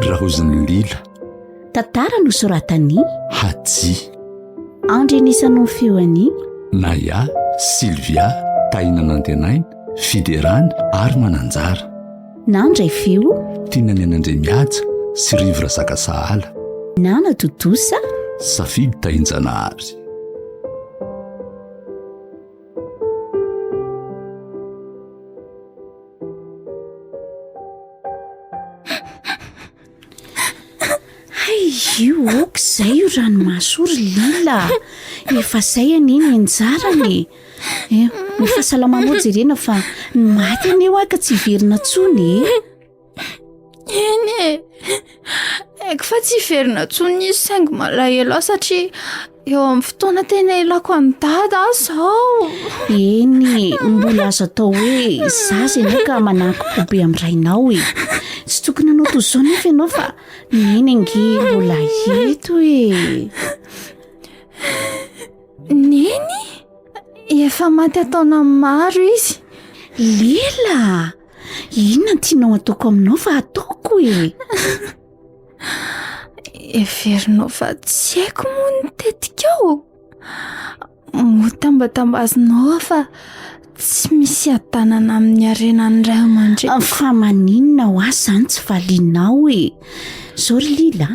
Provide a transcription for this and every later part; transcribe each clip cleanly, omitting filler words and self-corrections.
Rahoziny Lila. Tantara no soratany Haji, andrenisanao feoany Naya, Silvia, Taina Nantenaina, Fiderana ary Mananjara. nandray feo Tianany anandray mihaja sy Rivra Zakasahala. nana totosa Safidy Tainjanahary. io ok zay io ranomasory Lila efa zay aneny anjarany mifahasalamanao jerena fa maty aneo aka tsy verina tsony eny eko fa tsy verina tsony izy saingy malahelo aho satria eo amin'ny fotoana tena ilako any dada zao. eny mbola azo atao hoe zaza enao ka mananky be am'rainao tsy tokony anao toy izao nefa ianao fa neny ange mbola eto neny efa maty ataona maro izy. Lila inona no tianao ataoko aminao fa ataoko everinao fa tsy haiko moa ny tetikao motambatambazinao fa tsy misy adanana amin'ny arenany ray aman-dreny. fa maninona ho azy zany tsy valinao zao ry Lila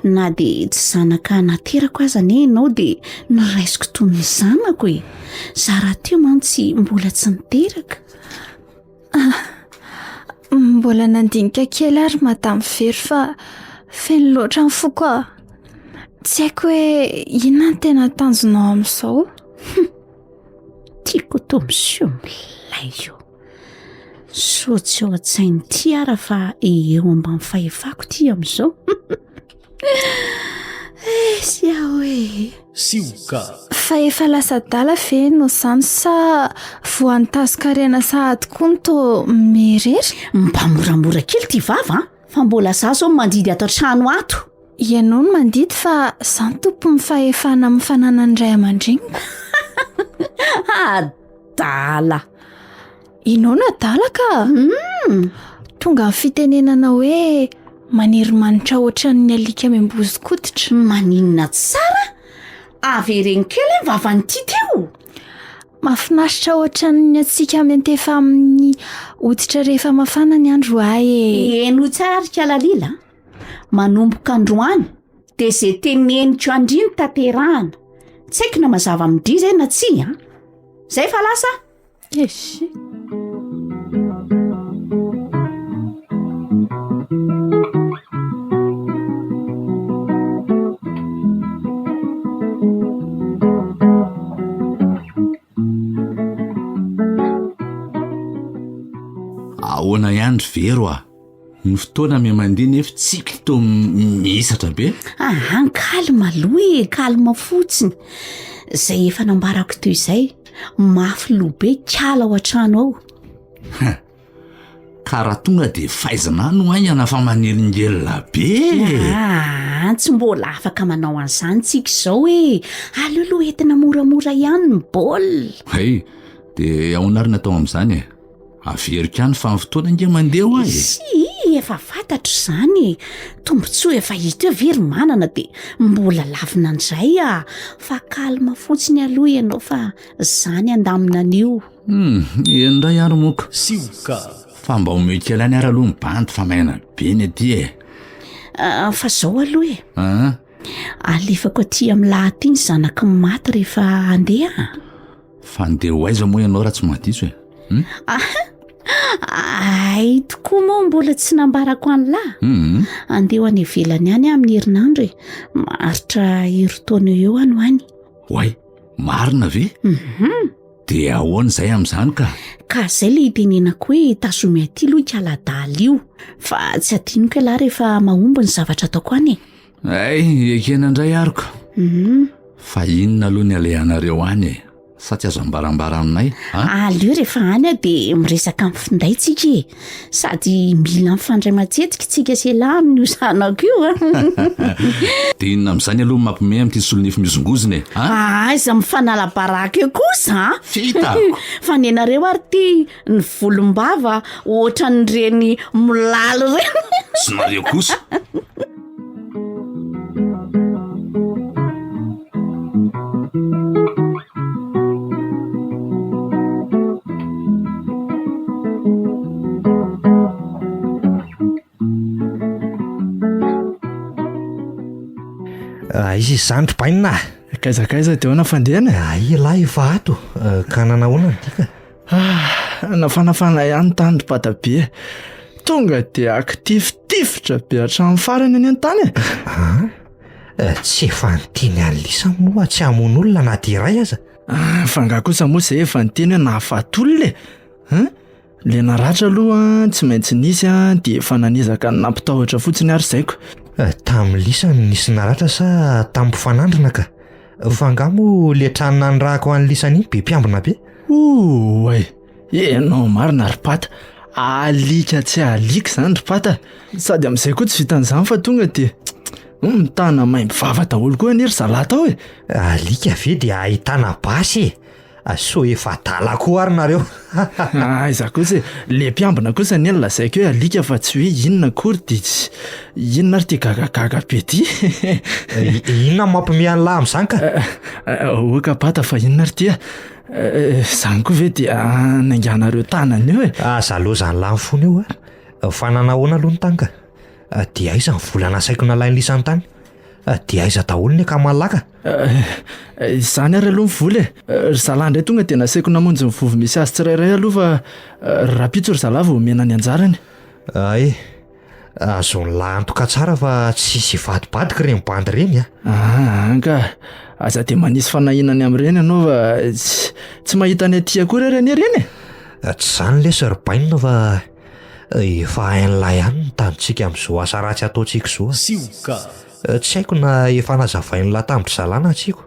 na dia tsy zanaka naterako aza ane ianao dia niraisiko toy ny zanako za raha teo mantsy mbola tsy niteraka. Mbola nandinika kely ary madamy very fa feno loatra ny foko tsy haiko hoe inona ny tena tanjonao amin'izao. tiako to miseho milay io so tsy ao an-tsainy ty ara fa eo ambany fahefako ty amin'izao. sy aho Sioka. fa efa lasa dala ve no zany sa voantazokarena sahady koa no to mirery. mba moramora kely ty vava fa mbola za zao mandidy ato trano ato. ianao no mandidy fa zany tompo mifahefana amin'ny fananany ray aman-dreny. adala inao na dala ka tonga ny fitenenana hoe maniry manitra ohatran'ny alika miambozikototra. maninona tsara avy reny kely vavany ty teo mahafinaritra ohatran'ny atsika mentefa amin'ny oditra rehefa mafana ny andro eno tsara ry Kalalila manomboka androany dia zay teneniko andriny tanterahana tsy haiko na mazava midry zay na tsy zay fa lasa ahoana ihany vero ny fotoana me mandeha nefa tsikly to misatra be. kalma aloha kalma fotsiny zay efa nambarako toy izay mafy lobe kala ao an-trano ao. ka raha tonga dia fahaizana no aingana fa manelingelyna be. tsy mbola afaka manao an'izany tsika izao aleoloha entina moramora ihany ny baolina. dia ahonarina atao amin'izany averika any fa ny fotoana inge mandeha ho sy efa fantatro izany tombotsoa efa hita eo very manana dia mbola lavina an'izay fa kalma fotsiny aloha ianao fa zany andamina anio. endray ary moka sioka fa mba omekely any ary aloha mibanty fa maina be ny aty fa zao aloha alefako aty amin'ny lahatiny zanaka maty rehefa andeha. fa andeha ho aiza moa ianao raha tsy mahadiso ay tokoa moa mbola tsy nambarako anylahy andeha any ivelany any amin'ny herinandro maritra heritaona eo any ho any. hoay marina ve dia ahoana izay amin'izany ka zay le itenenako hoe tazomy aty aloha ikaladala io fa tsy adinoko lahy rehefa mahomby ny zavatra ataoko any ekena indray aroka fa inona aloha ny alehanareo any sa tsy azo ambarambara aminay aleo rehefa any dia miresaka amin'ny finday tsika sady mila mifandray matsetika tsika sy lahy amin'io zanako io dia inona amin'izany aloha mampime amin'ity solonify misongozina e aiza mifanalabaraka eo kosa fitako fa ny anareo ary ty ny volombava ohatran'ireny milaly reny sonareo kosa izy zandro painina kaizakaiza dia hoana fandehana ilahy efa ato ka nanahoana ny tika nafanafana ihany tandro patabe tonga dia akitifitifitra be hatramin'ny farany any an-tany tsy efa nyteny an'lisa moa tsy hamon'olona na dia iray aza fanga kosa moa izay efa nyteny hoe nahafatolona le naratra aloha tsy maintsy nisy dia efa nanizaka ny nampitahotra fotsiny ary zaiko tamin'ny lisa nisy naratra sa tamin'ny mpifanandrina ka fangamo le tranona ny rahako an'ny lisany be mpiambina be oay enao marina ry pata alika tsy alika izany ry pata sady amin'izay koa tsy vitan'izany fa tonga dia mitana maimby vava daholo koa aniry zalata ao alika ve dia ahitana basy so efa tala koa ary nareo iza kosa le mpiambina kosa ny lazaiko hoe alika fa tsy hoe inona kory dia tsy inona ary ty gagagaga be ty inona mampimiany lahy amin'izany ka oka pata fa inona ary tya izany koa ve dia nainganareo tanany eo zaloha zany lahy mifony eo fa nanahoana aloha ny tany ka dia aiza ny volana saiko nalainy lisany tany dia aiza daholo ny ka malaka izany ary aloha mivola ry zalahy indray tonga dia nasaiko namonjy mivovy misy azy tsirairay aloha fa rapitso ry zalahy vao omena ny anjarany ay azony lahy antoka tsara fa tsisy vadibadika reny bandy reny anka aza dia manisy fanahinany amin'ireny ianao fa tsy mahita ny aty akory ary any reny tsy izany lesy ry bainina fa efa hain'lahy ihany ny tanyntsika amin'izao asa ratsy ataontsika izao sioka tsy haiko na efa nazavain'ny lahy tamin'ny zalana atsiko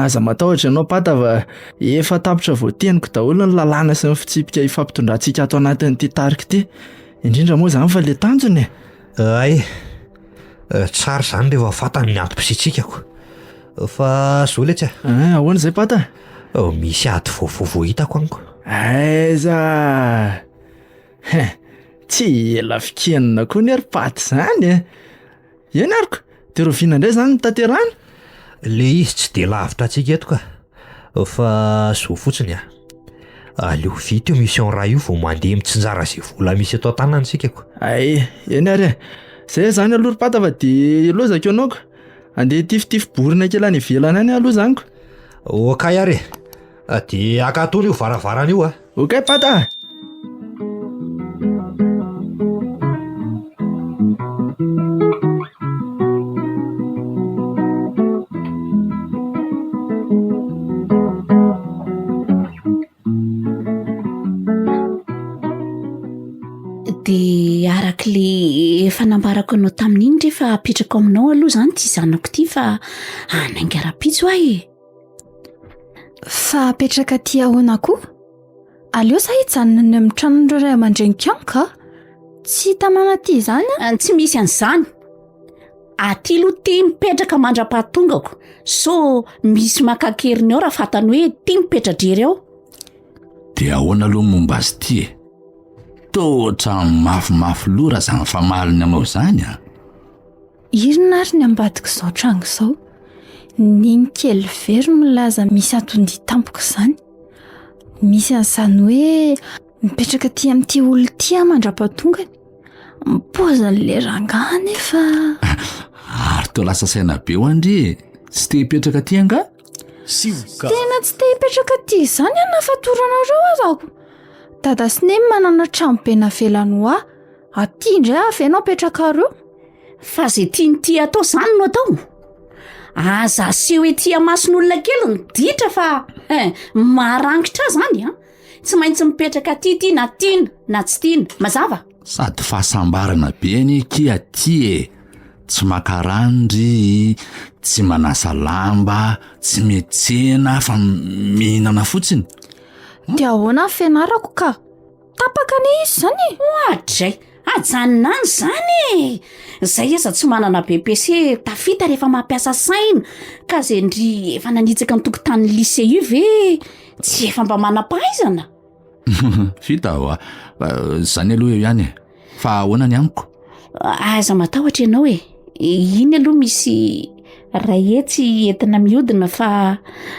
aza matahotra ianao pata fa efa tapitra voateniko daholo ny lalàna sy ny fitsipika ifampitondrantsika ato anatin'ity tarika ity indrindra moa izany fa le tanjony ay tsara izany rehefa fatany ny antom-pisitsikako fa zao le tsy ahoana izay pata misy ady voavovo hitako aniko aiza tsy ela fikenina koa ny ary paty izany eny ariko dia roviana indray izany ny tanterana le izy tsy dia lavitra antsika eto ka fa zo fotsiny aleo vita io misy raha io vao mandeha mitsinjara izay vola misy eto an-tanantsika ay eny ary izay zany aloha ry pata fa dia lozako ianao ka andeha tifitifiborina kely any ivelana any aloha izany ko okay ary dia akatony io varavarana io okay pata dia arak'le efa nambarako anao tamin'iny rehefa apetrako aminao aloha izany ty zanako ity fa anainga rapitso ahy fa apetraka ty ahoana koa aleo sa hijanona ny amin'ny tranon'ireo ray aman-dreniko ihany ka tsy tamana ty izany tsy misy an'izany aty aloha ty mipetraka mandra-pahatongako so misy makakeriny ao raha fatany hoe ty mipetradrery ao dia ahoana aloha momba azy ty tohatra mafimafy lora zany famaliny anao izany irina ary ny ambadika izao trango izao niny kely very milaza misy atondi tampoko izany misy an'izany hoe mipetraka ty amin'ity olo ty mandra-pahatongany mipozan'le rangany efa ary to lasa saina be ho andry tsy te hipetraka ty anga sioka tena tsy te hipetraka ty izany anafatoranaireo azako dada sy nemy manana trano be navelany ho aty indray avenao petraka reo fa zay tiany ty atao izany no atao aza sy hoe tia mason'olona kely ny ditra fa marangitra zany tsy maintsy mipetraka ty na tiana na tsy tiana mazava sady fahasambarana be ny kia ty tsy makarandry tsy manasa lamba tsy metsena fa mihinana fotsiny dia ahoana ny fianarako ka tapaka ny izy izany ohatray ajanona any zany zay aza tsy manana BPC tafita rehefa mampiasa saina ka zay ndry efa nanitsaka nytokotany lycée io ve tsy efa mba manam-pahaizana. Fita ho zany aloha eo ihany fa ahoana ny amiko aza matahotra ianao iny aloha misy rahetsy entina mihodina fa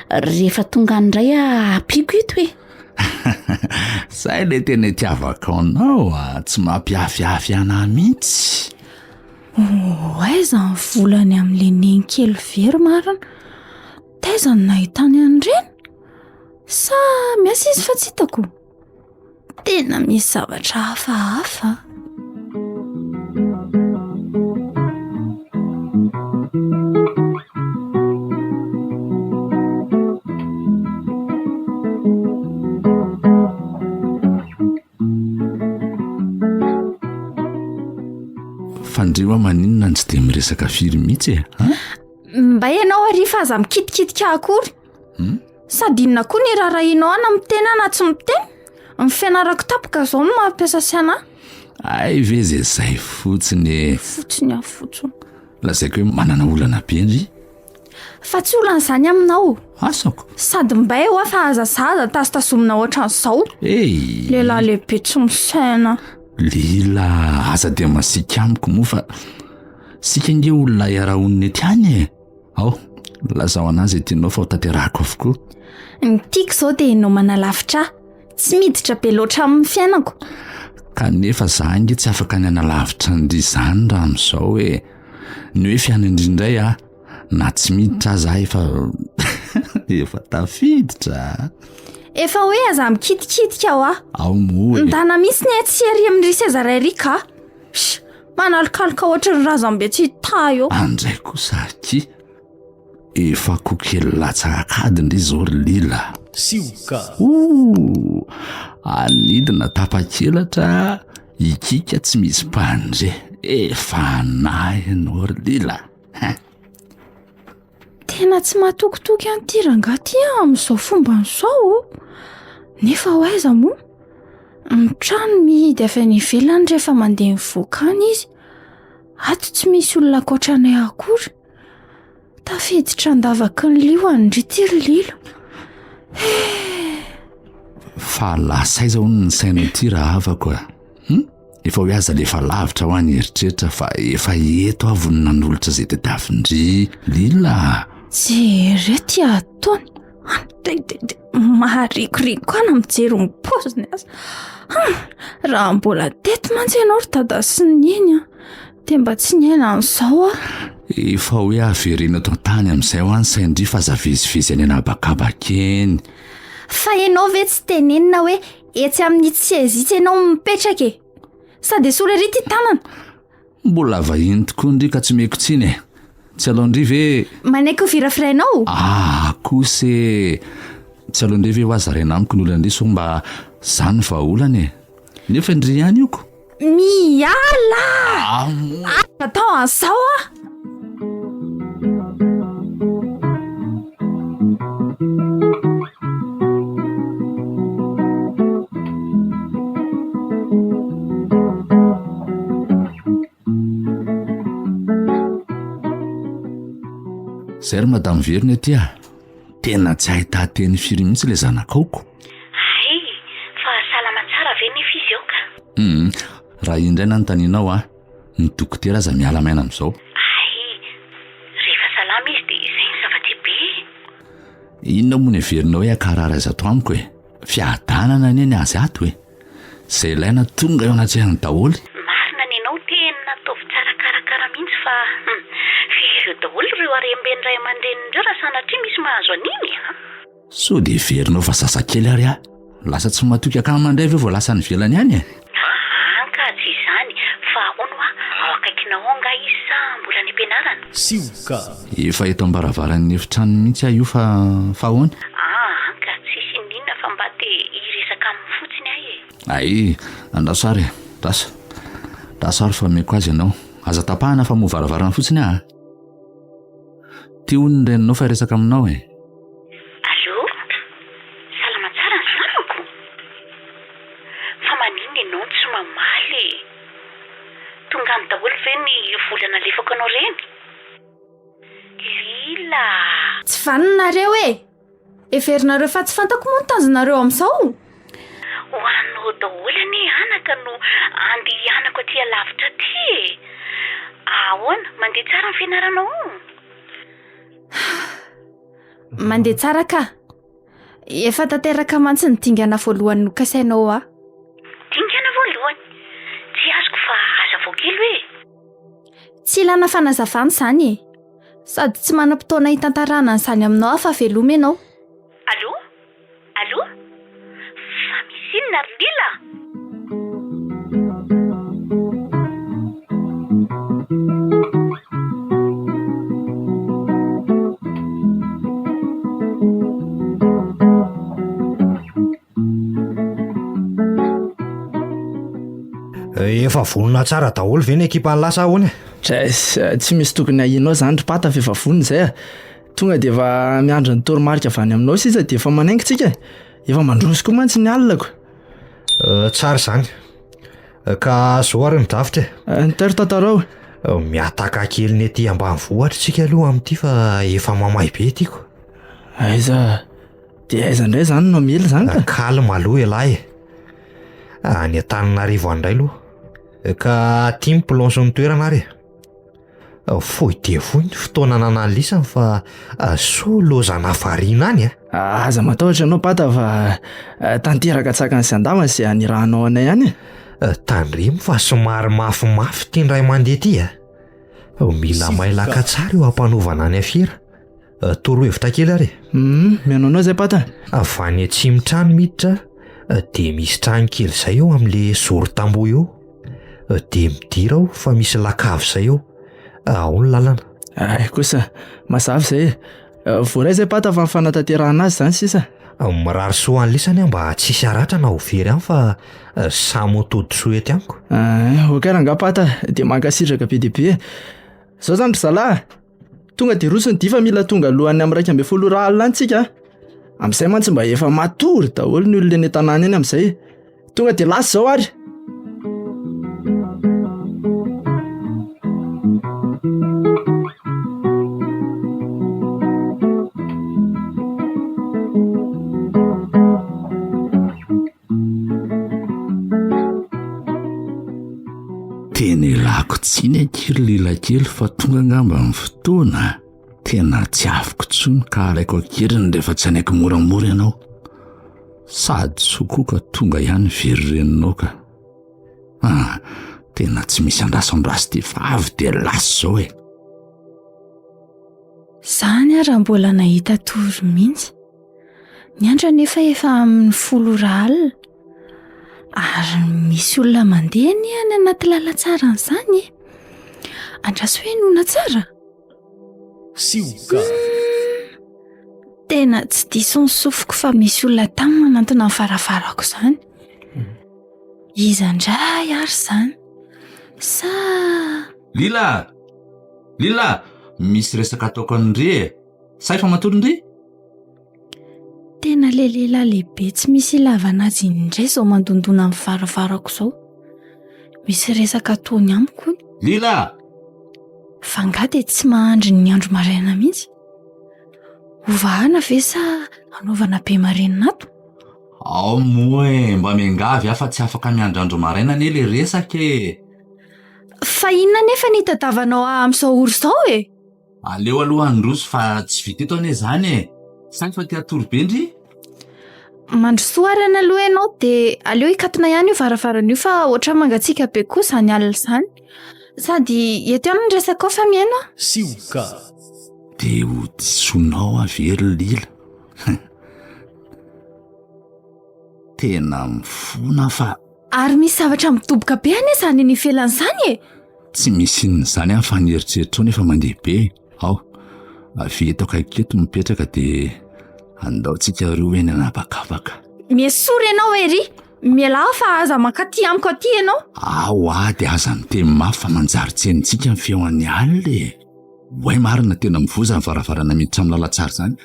rehefa tonga andray apiko ito zay le tena tiavaka anao tsy mampiafiafy anahy mihitsy. Aiza ny volany amin'le nenkely very marina taiza ny nahitany an'ireny sa miasa izy fa tsy hitako tena misy zavatra hafahafa. Fandrewa maninona tsy dia miresaka firy mihitsy mba ianao arifa aza mikitikitika akory sady inona koa ny rarahinao ana mitena na tsy miteny ny fianarako tapoka zao no mampiasa siana ay ve zay fotsiny lazaiko hoe manana olana be ndry fa tsy olana zany aminao asako sady mba eo fa azazaza tasitasomina ohatran'izao lehilahy lehibe tsy misaina lila aza dia masika amiko moa fa sika nge olona iarahoniny ety any ao lazao anazy tianao fa ho tanterahako avokoa ny tiako zao dia enao manalavitra tsy miditra be loatra amin'ny fiainako kanefa za nge tsy afaka ny analavitra ndry zany raha amin'izao hoe ny hoe fianindrindray na tsy miditra aza efa tafiditra efa hoe aza mikitikitika aho ao moa ndana misy ny tsy ery amin'ny riseza rairika manalokaloka ohatry ny razambe tsy hita eo andray kosa ki efa kokely latsakakady ndry zao lila sioka anidina tapa-kelatra ikika tsy misy mpandre efa nahy ianao lila tena tsy mahatokotoky an'ity rangaty amin'izao fomba n'izao nefa ho aiza moa mitrano mihidy avy any ivelany rehefa mandeha mivoakany izy ato tsy misy olona ankoatranay akory tafiditra andavaky ny lioany ndry tirolilo fa lasaiza hono ny saina ity raha havako efa hoe aza lefa lavitra ho any eritreritra fa efa eto avonina n'olotra zay tadiavindry lila jere ty ataony maharikoriko ana mijery ny poziny aza raha mbola teto mantsy ianao ry dada sy ny eny dia mba tsy niaina an'izao efa hoe averena tao tany amin'izay ho any saindry fa aza vezivezy any anabakabaka eny fa ianao ve tsy tenenina hoe etsy amin'ny tsiezitsy ianao mipetraka sady sola ry ty tanana mbola vahiny tokoa ndry ka tsy meko tsiny tsy alohandry ve manaiky ho virafirainao kose tsy alohandry ve ho azaraina amiko ny olana so mba zany vaolany nefa ndry ihany ioko miala atao an'izao zay ry madame verina tya tena tsy ahita teny firy mihitsy le zanakaoko fa salama tsara ve ny fizy eo ka raha indray na nytaninao ny dokotera aza miala maina amin'izao rehefa salama izy dia izay ny zava-dehibe inona moa ny verina hoe akarara azy ato amiko fiadanana ny eny azy ato zay ilaina tonga eo anatrehany daholy marina ny ianao tena nataovy tsara karakara mihitsy fa ireo daholo ireo arembeny ray aman-drenindreo raha sanatria misy mahazo aniny so dia verinao fa sasakely ary lasa tsy matoky akany mandray ve vao lasa ny velany ihany anka tsy izany fa ahono ao akaikinao anga izy sa mbola ny ampianarana sioka efa eto ambaravarany efitrano mihitsy io fa ahoana anka tsisy indinona fa mba te hiresaka amin'ny fotsiny ay andrasary dasary fa meko azy ianao aza tapahana fa movaravarana fotsiny ty hono ny reninao fa resaka aminao allo salama tsara ny zanako fa maniny ianao tsy mamaly vaninareo everinareo fa tsy fantako moa ny tanjonareo amin'izao. ho anao daholo anie anaka no andeha anako aty alavitra ty ahoana mandeha tsara ny fianaranao? Mandeha tsara ka. Efa tanteraka mantsy ny dingana voalohany no kasainao dingana voalohany tsy azoko fa aza voakely hoe tsy ilana fanazavana izany sady tsy manam-potoana hitantarana an'izany aminao afa veloma ianao. Allo fa misy inona ry Lila? Efa vonona tsara daholo ve ny ekipa ny lasa ahoana? Tsy misy tokony ahianao zany ry pata fa efa vonona izay tonga dia efa miandro ny toromarika avy any aminao sisa dia efa manaingitsika efa mandroso koa mantsy ny alina ko. Tsara izany ka zao ary midavitra nitary tantarao miataka kely ny ety ambanivohitra tsika aloha amin'ity fa efa mamay be tiako. Aiza dia aiza indray zany no mely zany ka kalma aloha elahy any Antananarivo andray aloha ka tia miplonge ny toerana ary fohy dia fohy ny fotoana nanalisany fa so lozana variana any aza matahotra ianao pata fa tanteraka tsaka ny sy andama izay hanirahanao anay any tandremo fa somary mafimafy tia ndray mandeha ty mila mailaka tsara eo hampanovana ny afira torohevitra kely ary mianaonao izay pata avy any atsimotrano miditra dia misy trano kely izay eo amin'le zoro tamboho eo dia midira aho fa misy lakavy izay eo ao ny lalana. Kosa mazava izay voaray izay pata fa nyfanatanterahana azy izany sisa mirary soa an'lisany mba tsisy aratra na ho very any fa samy tody soa ety amiko. Okara nga pata dia mankasitraka be dia be izao zany ry zalahy tonga dia roso ny difa mila tonga alohan'ny amin'ny 120 alina antsika amin'izay mantsy mba efa matory daholo ny olona eny tanàna eny amin'izay tonga dia lasa izao ary. Teny lako tsiny akily lilakely fa tonga ngamba ny fotoana tena tsy afiko tsony ka alaiko akiriny rehefa tsy anaiko moramora ianao sady sokoka tonga ihany verireninao ka tena tsy misy andrasandrasy ty fa avy dia laso izao Zany raha mbola nahita tory mihitsy ny andro nefa efa amin'ny 10 alina ary misy olona mandeha ny any anaty lalatsara n'izany andraso hoe nona tsara sioka tena tsy diso ny sofiko fa misy olona tany manantona ny farafarako izany iza indray ary izany sa Lila misy resaka ataoko an'indry say fa matory tena lehilahy lehibe tsy misy ilavana azy indray izao mandondona amin'ny farafarako izao misy resaka ataony amiko Lila fa nga dia tsy mahandry ny andro maraina mihitsy ovahana ve sa anaovana be marenina ato ao moa mba miangavy afa tsy afaka miandro maraina anie le resaka fa inona nefa nitadavanao amin'izao ory izao aleo aloha androso fa tsy vita eto anie zany say fa tia torobe ndry mandrosoarana aloha ianao dia aleo hikatona ihany io varavarana io fa ohatra mangatsiaka be kosa ny alina izany sady eto ihany ny resaka ao fa miaino sioka dia ho disonao avery Lila tena mifona fa ary misy zavatra midoboka be anie izany ny ivelan'izany tsy misy in'izany amin'ny fanieritseritra nefa mandeha be ao avetako aketo mipetraka dia andaontsika roa eny anabakabaka miasory ianao ery mialao fa aza mankaty amiko aty ianao ao dia aza miteny mafy fa manjary tsenitsika ny feon'ny alina way marina tena mivoza ny varavarana miditra amin'ny lalatsara izany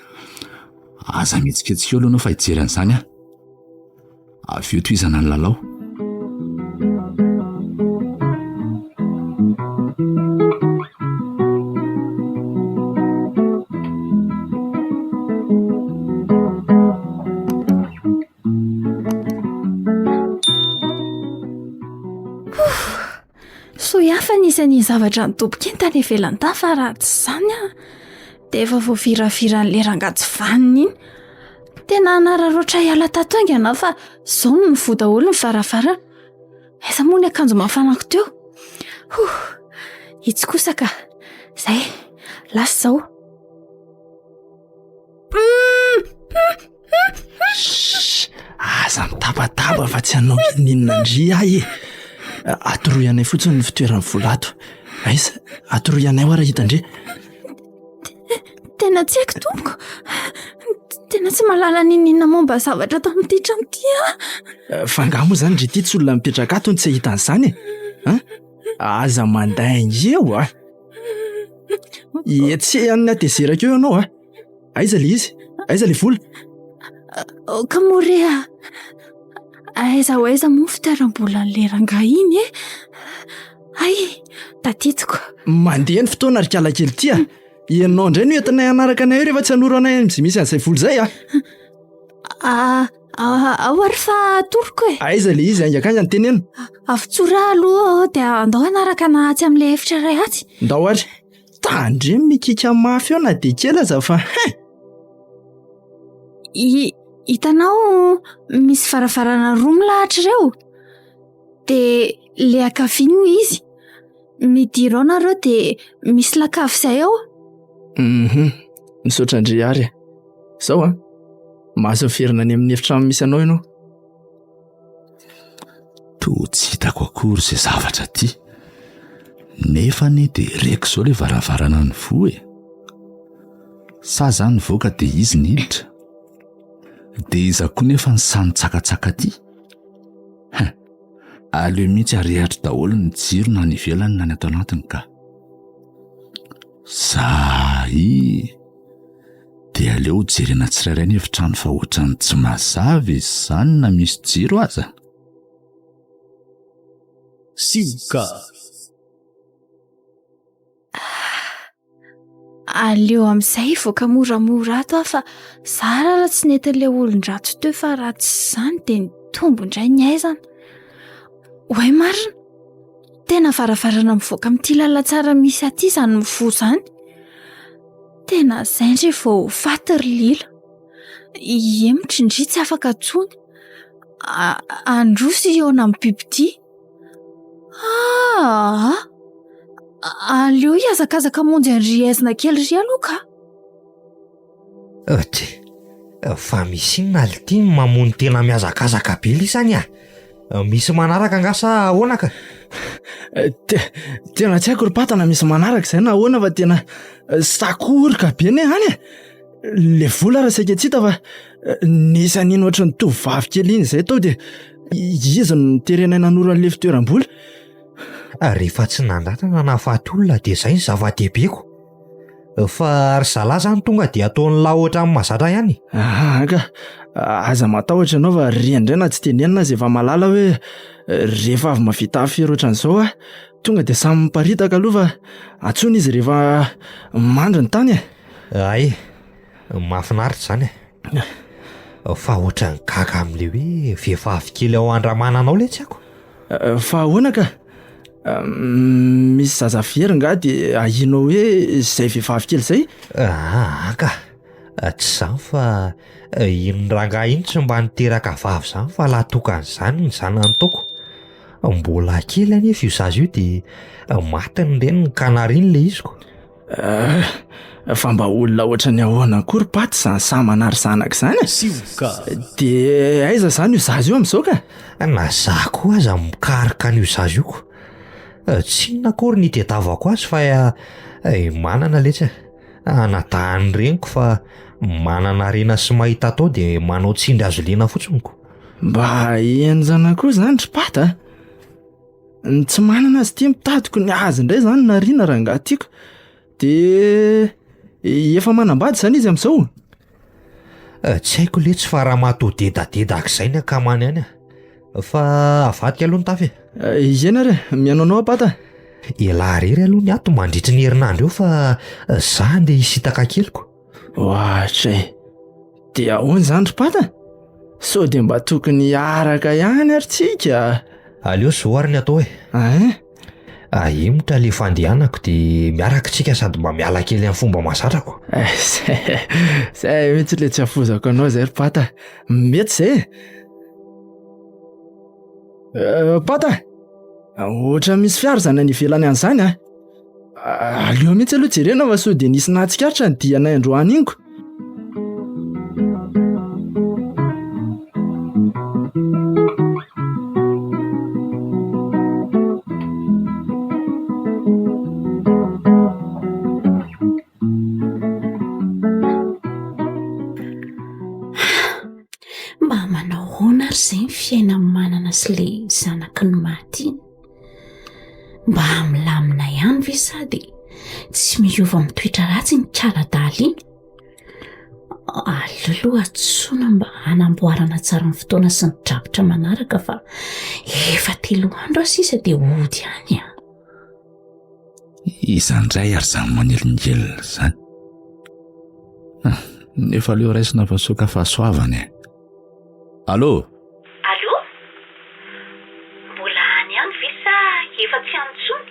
aza mihetsiketsika eo aloha anao fa hijery an'izany avy eo toizana ny lalao nisy ny zavatra nitoboka eny tany ivelany tany fa raha tsy izany dia efa voaviravirany lerangatsy vaniny iny. Tena nararoatra hiala tato aingana fa izao no mivoha daholo ny varavarana. Aiza moa ny akanjo mafanako teo? Itsy kosa ka. Izay, lasa izao. Aza mitapatapa fa tsy hanao ninona ndry ahy e. Atoroyanay fotsiny ny fitoerany volato. Aiza, atoroyanay ho ara hitandre. Tena tsy haiko tompoko. Tena tsy mahalala ninina momba zavatra tamin'ity trano ity. Fa moa zany ry ity tsy olona mipetraka ato ny tsy hitan'izany e. Aza mandaingy eo a. Etsy amin'ny atezeraka eo ianao a. Aiza le izy? Aiza le vola? Kamorea. Aiza ho aiza moa fitoeram-bola leranga iny e. Ay, tatitiko. Mandeha ny fotoana ry kala kely ity a. Ianao indray no entinay anaraka anay rehefa tsy hanoro anay misy an'izay vola izay a. Ahoary fa toroko e. Aiza le izy aingakanga ny tenena? Avy-tsora aloha dia andao anaraka nahatsy amin'ilay efitra iray atsy. Ndao ary. Tandre mikika mafy eo na dia kely aza fa hitanao misy varavarana roa milahatra ireo. Dia le ankavia no izy. Midiro ao nareo dia misy lakavy izay ao. Misaotra Andry ary. Izao a. Mahazo ferina any amin'ny efitrano misy anao ianao. To tsy hitako akory izay zavatra ty. Nefany dia reko izao ilay varavarana ny voa e. Sa zany voaka dia izy ny hiditra. Dia iza koa nefa ny sany tsakatsaka ty. Aleo mihitsy arehatra daholo ny jiro na ny ivelany na ny ato anatiny ka. Dia aleo jerena tsirairay ny efitrano fa ohatrany tsy mazava izy zany na misy jiro aza. Sioka. Aleo amin'izay voaka moramora ato fa zara raha tsy netin'ilay olon-dratsy teo fa raha tsy izany dia ny tombo indray ny aizana. Hoay marina. Tena varavarana mivoaka amin'ity lalantsara misy aty izany mivoha izany. Tena izay ndray vao faty ry lila. Emotry indry tsy afaka tsony. Androso eo na amin'ny biby ity. Aleo hiazakazaka monjy andry aizina kely ry aloha ka. Fa misy inona le ity mamony tena miazakazaka be lisany a. Misy manaraka angasa ahoana ka? Tena tsy haiko ry patana misy manaraka izay na ahoana fa tena sakorika be ne any e. Le vola raha saika tsy hita fa nisy an'iny ohatry ny tovovavy kely iny izay tao dia izy no niterenay nanoro an'ilay fitoeram-bola. Rehefa tsy nandatana nahafaty olona dia izay ny zava-dehibeko. Fa ry zalahy zany tonga dia ataony lahy ohatra amin'ny mahazatra ihany. Ka aza matahotra ianao fa riandray na tsy tenenina aza efa malala hoe rehefa avy mavita afery ohatran'izao a tonga dia samy miparitaka aloha fa atsony izy rehefa mandry ny tany e. Ay, mahafinaritra izany e. Fa ohatra ny gaga amin'ilay hoe vehivavy kely ao andramananao le tsy haiko. Fa ahoana ka? Misy zaza very nga dia ahianao hoe izay vehivavy kely izay? Ka tsy izany fa iny rangahy iny tsy mba niteraka vavy izany fa laha tokan'izany ny zanany taoko. Mbola kely anefa io zaza io dia maty ny reniny kanariany le iziko. Fa mba olona ohatra ny ahoana akory paty sa manary zanaka izany. Sioka. Dia aiza izany io zaza io amin'izao ka? Na za koa aza mikarika an'io zaza io ko. Tsy nakory ny tedavako azy fa manana letsy natahany reniko fa manana rena sy mahita tao dia manao tsindry azo lena fotsiny ko. Mba enjana koa izany ry pata. Tsy manana azy ity mitadiko ny azy indray izany nariana raha nga tiako. Dia efa manambady izany izy amin'izao. Tsy haiko letsy fa raha matodedadedaka izay ny akamany any fa avadika aloha ny tafy. Iena re, mianonao apata? Ela rery aloha ny ato mandritry ny herinandro eo fa za ndeha hisitaka keliko. Ohatray. Dia ahoana izany ry pata? Sao dia mba tokony hiaraka ihany ary tsika. Aleo zoary ny atao e. Imotra le fandehanako dia miarakitsika sady mba miala kely amin'ny fomba masatrako. Zay mihitsy le tsy afozako anao zay ry Pata. Mety zay. Pata, ohatra misy fiara zany any ivelany an'izany a. Aleo mihitsy aloha jerena fa sao dia nisy nahatsikaritra ny dianay androany ingo. Mba manao hoana ary izay ny fiaina manana sy le zanaky ny maty iny. Mba milamina ihany ve sady tsy miova mitoetra ratsy ny kaladala iny. Aloloha atsoina mba hanamboarana tsara ny fotoana sy ny drafitra manaraka fa efa 3 andro sisa dia ody ihany a. Izandray ary zany manelingelina zany. Nefa leo raisina fa soka fahasoavany. Allô? Allô? Mbola any ihany ve sa efa tsy antsony?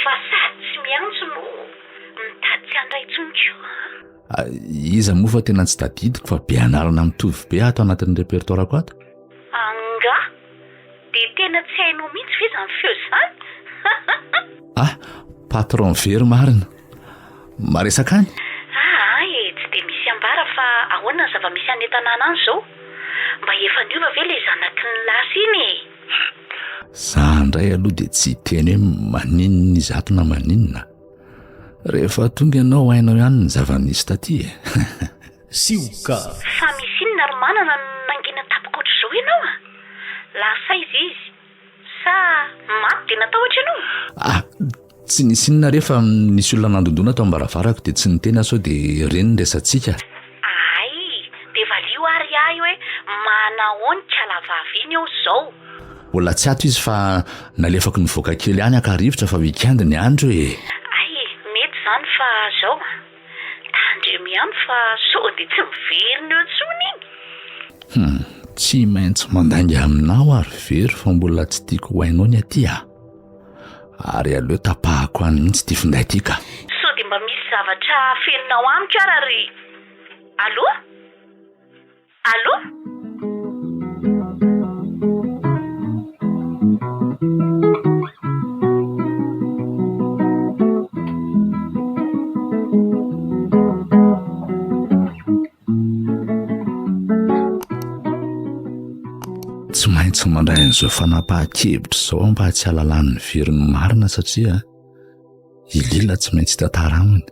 Fa sady tsy miantso no mitady tsy andray intsony koa. Iza moa fa tena tsy tadidiko fa be anarana mitovy be ato anatin'ny repertoirako ato. Anga? Dia tena tsy hainao mihitsy ve izany feo izany? Patron very marina. Maresaka any? Tsy dia misy ambara fa ahoana ny zava-misy any an-tanàna any izao? Mba efa niova ve ilay zanaky ny lasy iny e? Za indray aloha dia tsy teny hoe maninona izy ato na maninona. Rehefa tonga ianao hainao ihany ny zava-misy taty e. Sioka. Fa misy inona ary manana nangina tapaka ohatr'izao ianao a? Lasa izy sa maty dia natahotra ianao? Tsy nisy inona rehefa nisy olona nandondona tao ambaravarako dia tsy niteny sao dia reny ny resantsika. Dia valio ary ahy hoe manahoana kalavavy iny eo izao. Mbola tsy ato izy fa nalefako nivoaka kely any aka-rivotra fa weekend ny andro e. Mety zany fa zao tandremo ihany fa sao dia tsy miverina eo intsony iny. Tsy maintsy mandangy aminao ary very fa mbola tsy tiako ho hainao ny aty a. Ary aleo tapahako any mihitsy ty finday ty ka. Sao dia mba misy zavatra feninao amiko ara ry. Allô? Allô? Tsy maintsy mandray an'izao fanapahan-kevitra izao mba tsy halalan'ny veriny marina satria ilila tsy maintsy tantara aminy.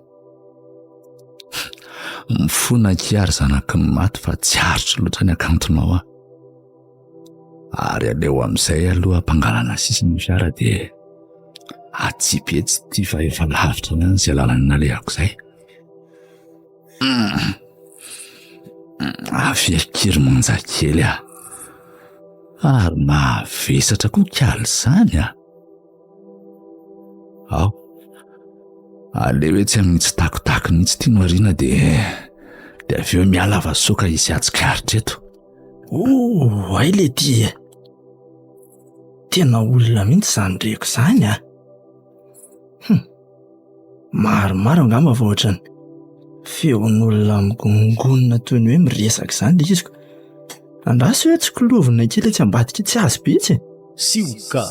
Mifona kiary zanaky ny maty fa tsy haritra loatra ny akantonao a. Ary aleo amin'izay aloha ampangalana sisiny fiara dia atsipetsy ty fa efa lavitra ihany izay lalany nalehako izay. Afiakiry manjakely a. Ary mahavesatra koa kaly izany a. Aleo hoe tsy amin'itsy takotaky mihitsy ty no ariana dia avy eo miala vasoka isy atsikaritra eto. Ay le ty tena olona mihitsy izany reko izany a. Maromaro angamba fa ohatrany feon'olona migongonona toy ny hoe miresaka izany le iziko. Andrasy hoe tsy kilovina kely tsy ambadika tsy azy bitsy. Sioka.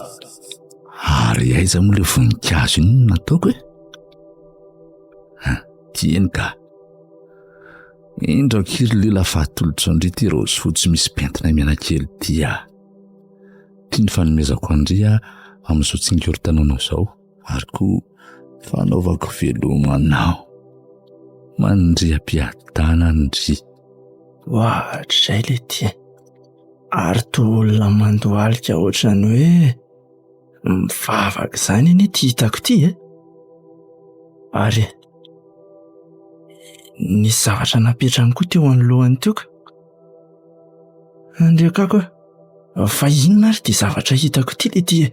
Ary aiza moa le voninkazo iny nataoko e? Tieny ka. Indro kiry lila fahatolotra andry ty rosy fotsy misy pentina mena kely ty a. Ty ny fanomezako andria amin'izao tsingerin-tananao izao ary koa fanaovako velomanao. Mandriam-piadana andry. Ohatrizay le ty. Ary toa olona mandohalika ohatrany hoe mivavaka izany iny ty hitako ty e. Ary nisy zavatra napetrany koa teo anoloany teo ka. Andrekako fa inona ary dia zavatra hitako ty le ty e.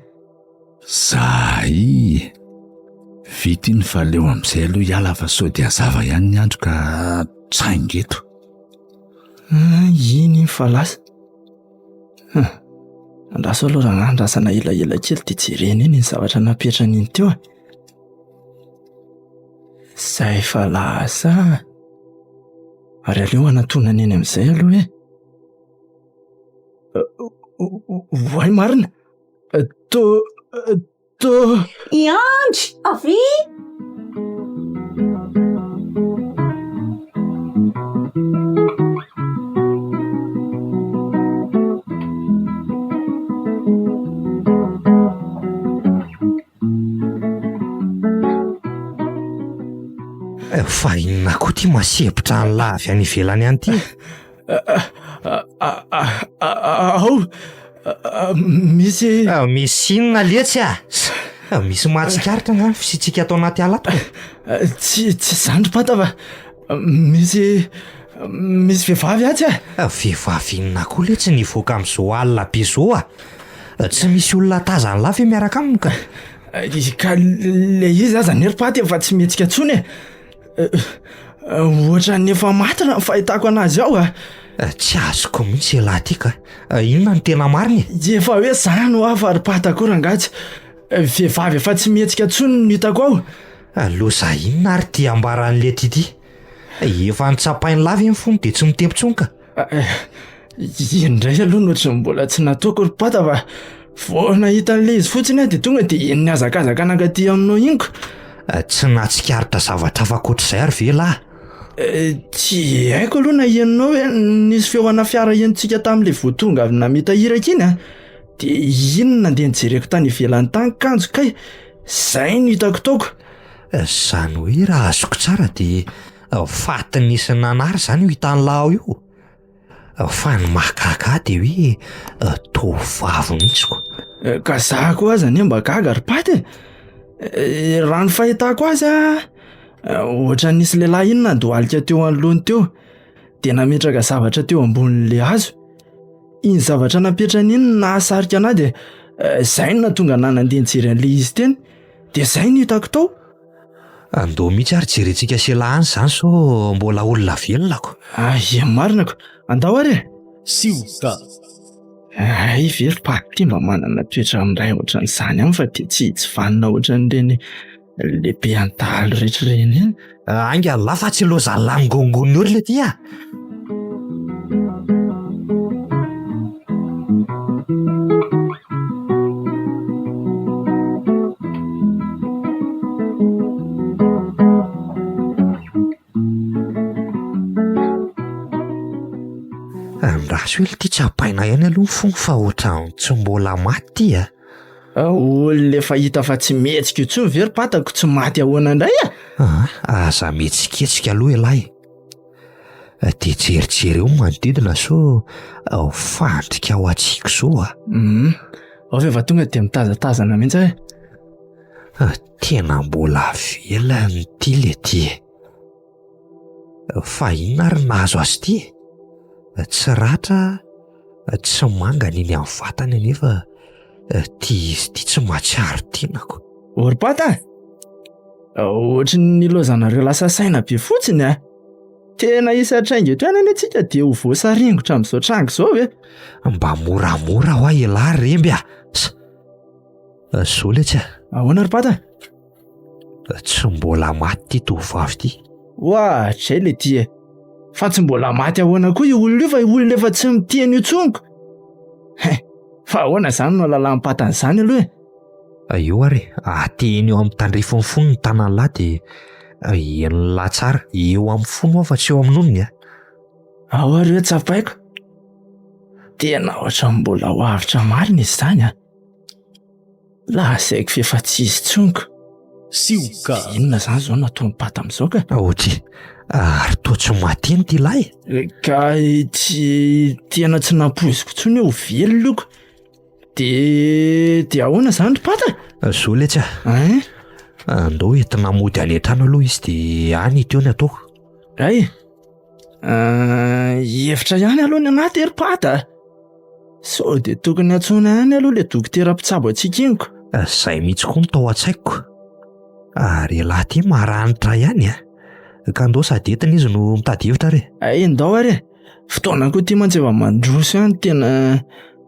Zay vitiny fa leo amin'izay aloha hiala fa sao dia hazava ihany ny andro ka tsaingeto. Iny fa lasa. Andraso aloha raha andrasana elaela kely dia jerena iny ny zavatra napetrany iny teo. Zay fa lasa ary aleo anantonana eny amin'izay aloha Voay marina. Iandry avy fa inona koa ty masebotra ny lavy any ivelany any ty? Misy misy inona letsy misy mahatsikaritra ngany fisitsika atao anaty ala to? Tsy zandry pata fa misy vehivavy atsy vehivavy inona koa letsy nivoaka amin'izao alina be zao tsy misy olona tazany lafy miaraka aminy ka? Ka le izy aza ny herim-paty efa tsy mihetsika tsony ohatra ny efa maty raha fahitako anazy ao tsy azoko mihitsy lahy ty ka. Inona ny tena mariny? Efa hoe zany ho afarim-pata koa rangatsy. Vehivavy efa tsy mihetsika tsony no hitako ao. Loza inona ary ty ambaran'le ty efa nitsapainy lavy ny fony dia tsy mitempy ka? Indray aloha nohatry mbola tsy nataoko ry pata fa vao nahita an'le izy fotsiny dia tonga dia eny niazakazaka nankaty aminao inko. Tsy nahatsikaritra zavatra afa-koatr'izay ary ve lahy? Tsy haiko aloha na henonao hoe nisy feoana fiara enitsika tamin'ilay voatonga avy namita hiraka iny dia inona ndeha nijereko tany ivelany tany kanjo kay izay no hitako taoko. Zany hoe raha azoko tsara dia faty nisy nanary izany ho hitany lahy io. Fa ny mahagaga dia hoe tovavy mihitsy koa. Ka zaho koa aza ny mba gaga ry paty raha ny fahitako azy ohatra nisy lehilahy iny nandohalika teo anoloany teo dia nametraka zavatra teo ambonin'le hazo. Iny zavatra napetrany iny nahasarika anahy dia izay no nahatonga anahy nandeha nijery an'le izy teny dia izay no hitako tao. Andao mihitsy ary jerentsika selahany izany sao mbola olona velonako. Marinako andao ary Sioka. Very paty mba manana toetra amin'ray ohatran'izany ihany fa dia tsy vanona ohatran'ireny lehibe antalo rehetra ireny iny. Anga lafa tsy loza langongony ory le ty Andraso hoe ty tsapaina ihany aloha ny fony fa ohatran'ny tsy mbola maty ty olona efa hita fa tsy mihetsika intsony very patako tsy maty ahoana indray aza mihetsiketsika aloha elahy. Dia jerijery eo manodidina so fandrika ao atsiko zao ao efa tonga dia mitazatazana mihitsy tena mbola velany ty le ty. Fa inona ary nahazo azy ty? Tsy ratra tsy mangana iny amin'ny vatany anefa ty izy ty tsy mahatsiaro tianako. Ory pata ohatry ny lozanareo lasa saina be fotsiny tena hisatrainga eto ihany any antsika dia ho voasaringotra amin'izao trango izao ve? Mba moramora ho ahy elahy remby zao letsy ahoana ry pata? Tsy mbola maty ty tovavy ty. Dray le ty fa tsy mbola maty ahoana koa io olona io fa olona efa tsy miteny io tsoniko. Fa ahoana izany no alalan'ny patany izany aloha io ary ateny eo amin'ny tandrifony fony ny tanany lahy dia eny lahy tsara eo amin'ny fony fa tsy eo amin'onony ao ary hoe tsapaiko tena ohatra mbola ho avitra marina izy izany lazaiko fa efa tsy izy tsoniko. Sioka. Inona izany zao nataony pata amin'izao ka? Ohatry ary toa tsy mateny ty lahy ka tsy tena tsy nampoziko tsony ho velo loko dia ahoana izany ry pata? Zao letsy andao entina mody any an-trano aloha izy dia any teo ny ataoko. Hevitra ihany aloha ny anaty ry pata sao dia tokony antsoina ihany aloha le dokotera mpitsabo antsika iniko. Izay mihitsy koa no tao an-tsaiko ary lahy ty maranitra ihany ka andao sady entina izy no mitady hevitra re. Ndao ary fotoana koa ty mantsy efa mandroso ihany tena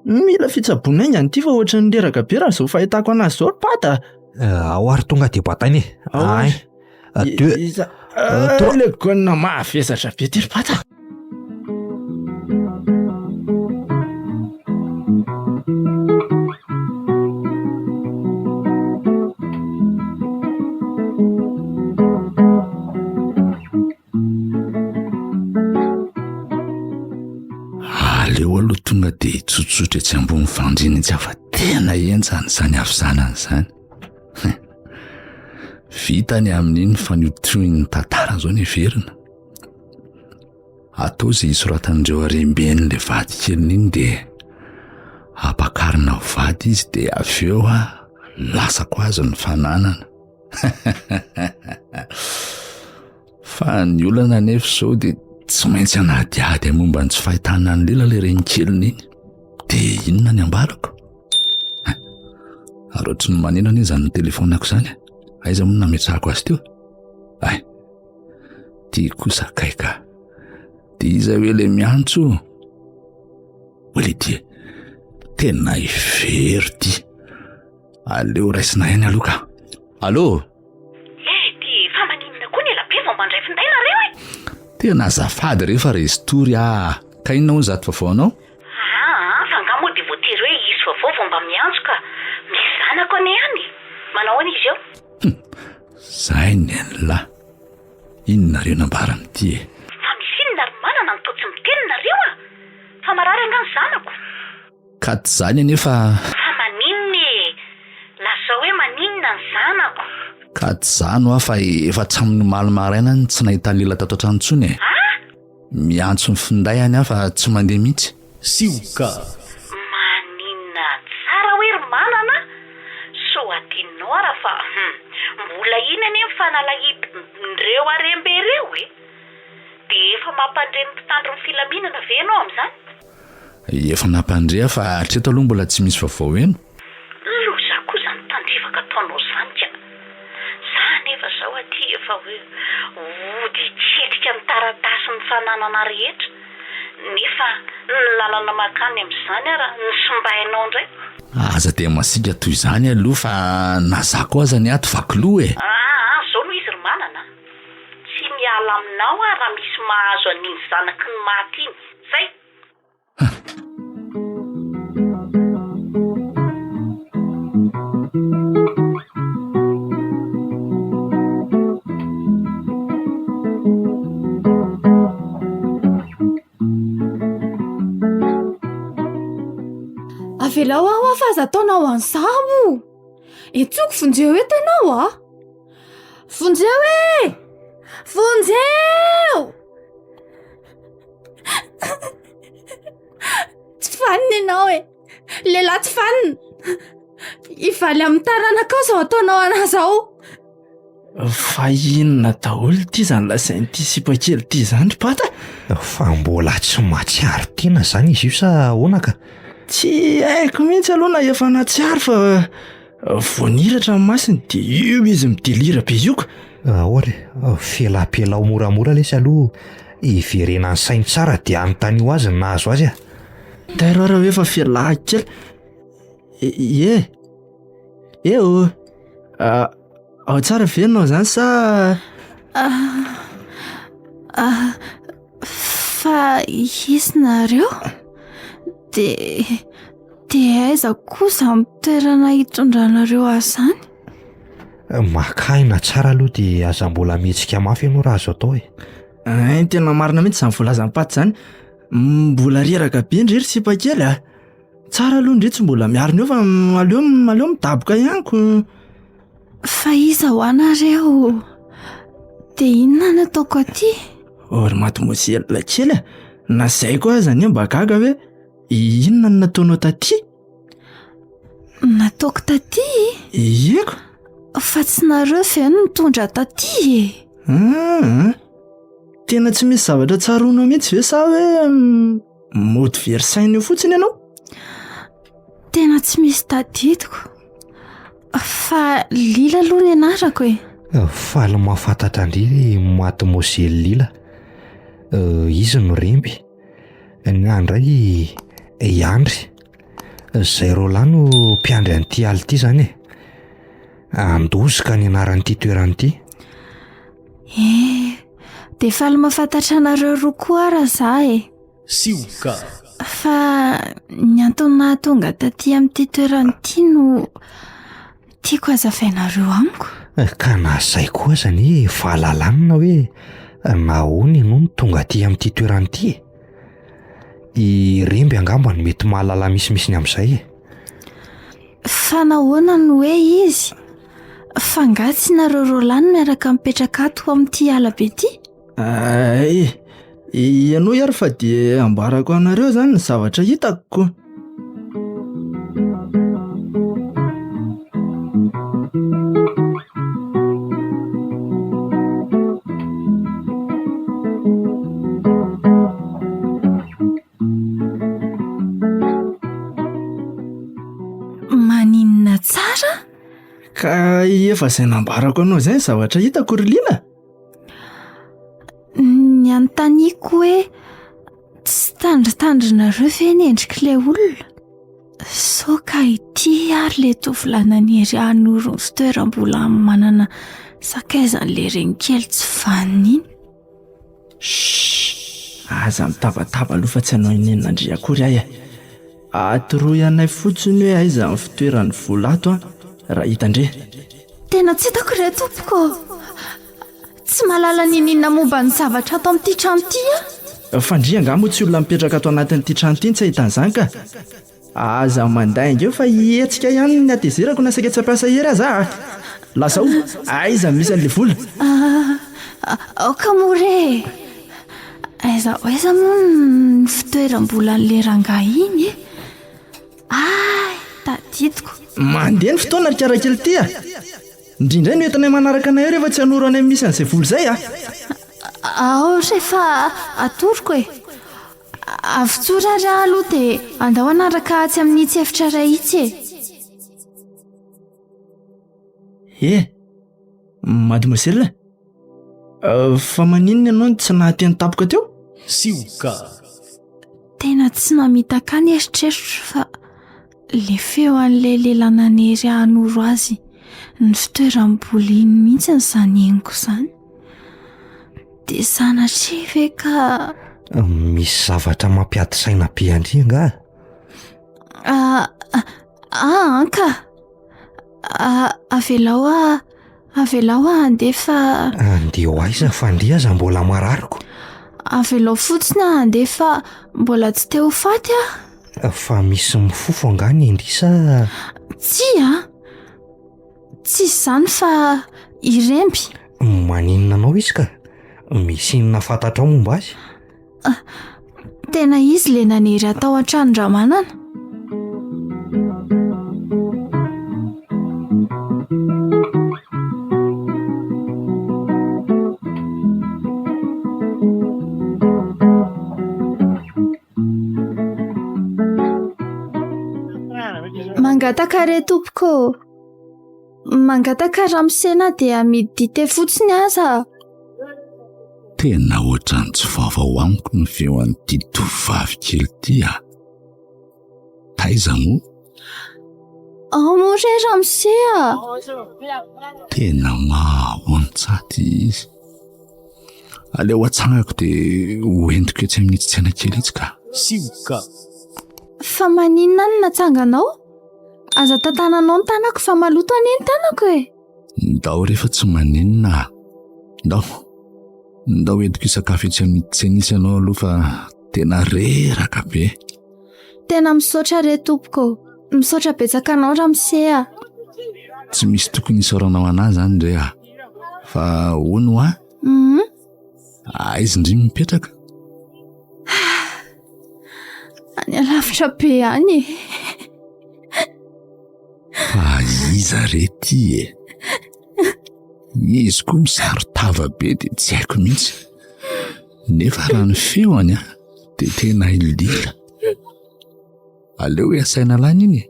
Mila fitsaboana aingany ity fa ohatry ny leraka be raha zao fahitako anazy zao Pata. Ao ary tonga de batainy. Ay. Le gona mavesatra be ty Pata. Aleo aloha tonga de tsotsotra tsy ambony fandriana tsy afa tena enjany zany avizanany zany. Vitany amin'iny faniotoiny tantara zao ny verina. Atao izay isoratandreo arembeny le vady keliny iny de apakarina vady izy de aveo lasa ko azy ny fananana. Fa ny olana nefa zao de tsy maintsy anadiady momba ny tsy fahitana ny lela le renkeliny iny. De inona ny ambarako? Aroatry ny manina ny zany ny telefonako zany. Aiza moa nametrahako azy teo? Ay, ty kosa kaika. De iza hoe le miantso? Ole ty, tena ivery ty. Aleo raisina ihany aloha ka. Allô? Ty fa maninona koa ny elabe vao mandray findaina reo e? Tena azafady rehefa restory ka inona ho zato vaovao anao? Fa nga moa de voatery hoe isy vaovao vao mba miantso ka misy zanako ane ihany. Manao an'izy eo? Zay ny an'la. Inonareo nambarany ty e? Fa misy inona ry manana ny totsy miteny nareo fa marary angany zanako. Ka tsy zany anefa. Fa maninona e? Lasa hoe maninona ny zanako? Ka tsy zany fa efa tramin'ny omaly maraina tsy nahita lela tato an-trano intsony e. Miantso ny finday any fa tsy mandeha mihitsy. Sioka. Maninona tsara hoe ry manana? So adinao ara fa mbola iny ane mifanalahidin'ireo arembe ireo e. De efa mampandreny mpitandro ny filaminana ve ianao amin'izany? Efa nampandrea fa hatreto aloha mbola tsy misy vaovao eno. Loza kosa ny tandrevaka ataonao zany ka. Za nefa zao aty efa hoe ody tsetrika ny taratasy ny fananana rehetra. Nefa ny lalana makany amin'izany ara ny sombainao indray. Aza de masika toy izany aloha fa nazako aza ny ato vakilo e. Zao no izy ry manana. Tsy miala aminao raha misy mahazo an'iny zanaky ny maty iny. Zay. Avelao aho fa aza ataonao an'izao. Etsoko vonjeo eto ianao Vonjeo e! Vonjeo! Tsy fanina ianao e. Lehilahy tsy fanina. Ivaly amin'ny taranaka ao zao ataonao anazy ao. Fa inona daholo ty zany lasain'ity sipakely ty zany Pata? Fa mbola tsy matsiaro tiana zany izy io sa ahoana ka? Tsy haiko mihitsy aloha na efa natsiaro fa voaniratra ny masiny de io izy midelira be io ka. Ahory, felapelao moramora lesy aloha iverena ny sainy tsara de anontany ho azy ny nahazo azy Tairo raha efa felahy kely. Eo. Ao tsara venao zany sa? Fa izy nareo? De aiza kosa mitoerana hitondranareo azy zany? Makaina tsara aloha de aza mbola mihetsika mafy ianao raha azo atao e. Tena marina mihitsy izany volazany Paty zany. Mbola reraka be ndrery sipakely Tsara aloha ndre tsy mbola miarina eo fa aleo midaboka ihany. Fa iza ho anareo? De inona nataoko aty? Ory mademoiselle kely na zay koa zany mba gaga hoe inona no nataonao taty? Nataoko taty? Ieko. Fa tsy nareo ve no nitondra taty e? Tena tsy misy zavatra tsaronao mihitsy ve sa hoe mody versainy io fotsiny ianao? Tena tsy misy tadidiko. Fa Lila aloha ny anarako e. Faly mahafantatra indray mademoiselle Lila. Izy no remby. Ngandray Iandry. Zay Roland no mpiandry an'ity aly ity zany e. Andozika ny anaran'ity toeran'ity. De faly mahafantatra anareo roa koa raha za e. Sioka. Fa ny antony nahatonga taty amin'ity toeran'ity no tiako hazavainareo amiko. Ka na zay koa zany fahalalanina hoe nahoana ianao no tonga aty amin'ity toeran'ity. I Remby angamba no mety mahalala misimisiny amin'izay e. Fa nahoana no hoe izy fangatsy nareo Roland miaraka mipetraka ato amin'ity alabe ity? Ianao ary fa dia ambarako anareo zany ny zavatra hitako koa. Maninona tsara? Ka efa izay nambarako anao izay ny zavatra hitako Rilina? Ny anontaniako hoe tsy tandritandrinareo ve ny endrik'ilay olona? So ka ity ary le tovolanan-ery anoro ny fitoeram-bola manana sakaizan'le renikely tsy vaniny. Aza mitabataba aloha fa tsy hanao inenandria akory ahy. Atoroy anay fotsiny hoe aiza amin'ny fitoeran'ny vola ato raha hitandre. Tena tsy hitako ire tompoko. Tsy mahalala ninina momba ny zavatra ato amin'ity trano ity a? Fandria angamba tsy olona mipetraka ato anatin'ity trano ity tsy ahitan'izany ka. Aza mandainga eo fa hihetsika ihany ny atezerako na saika tsy hampiasa hery aza. Lasa aiza misy an'le vola? Kamore. Aiza moa ny fitoeram-bola an'le rangahy iny e? Tadidiko. Mandeha ny fotoana ry karakely ity a. Indrindray no entanay manaraka anay eo rehefa tsy hanoro anay misy an'izay vola izay a. Rehefa atoroko e. Avy tsora ary aloha dia andao anaraka atsy amin'ity efitra iray itsy e. Mademoiselle, fa maninona ianao tsy nahateny tapoka teo? Sioka. Tena tsy namita ka ny eritreritro fa le feo an'ilay lehilahy nanery hanoro azy ny fitoeram-bola iny mihitsy izany henoko izany. Dia sanatria ve ka misy zavatra mampiady saina be andringa? Ka avelao andefa. Andeha ho aiza fandria aza mbola marariko. Avelao fotsiny andefa mbola tsy teo faty Fa misy mifofo angany indrisa. Tsy izany fa i Remby. Maninona anao izy ka? Misy inona fantatra momba azy? Tena izy le nanery atao an-tranondramanana. Mangataka re tompoko. Mangataka ramosena dia amidy dite fotsiny aza. Tena ohatrany tsy vaovao amiko ny feo an'ity tovovavy kely ity a. Taiza moa? More ramosea. Tena mahahontsy izy. Aleo atsangako dia hoentiko etsy amin'ny tsena kely itsy ka. Sioka. Fa maninona ny natsanganao? Aza tantananao ny tanako fa maloto anie ny tanako e. Ndao rehefa tsy maninona. Ndao entiko isakafo etsy amin'ny tsena itsy ianao aloha fa tena reraka be. Tena misaotra re tompoko. Misaotra betsaka anao ramosea. Tsy misy tokony isaoranao anazy zany re a. Fa hono a? Aiza indrimy mipetraka? Any alavitra be any. Fa iza re ty e? Izy koa misaro tava be dia tsy haiko mihitsy. Nefa raha ny feoany dia tena ilila. Aleo asaina lany iny.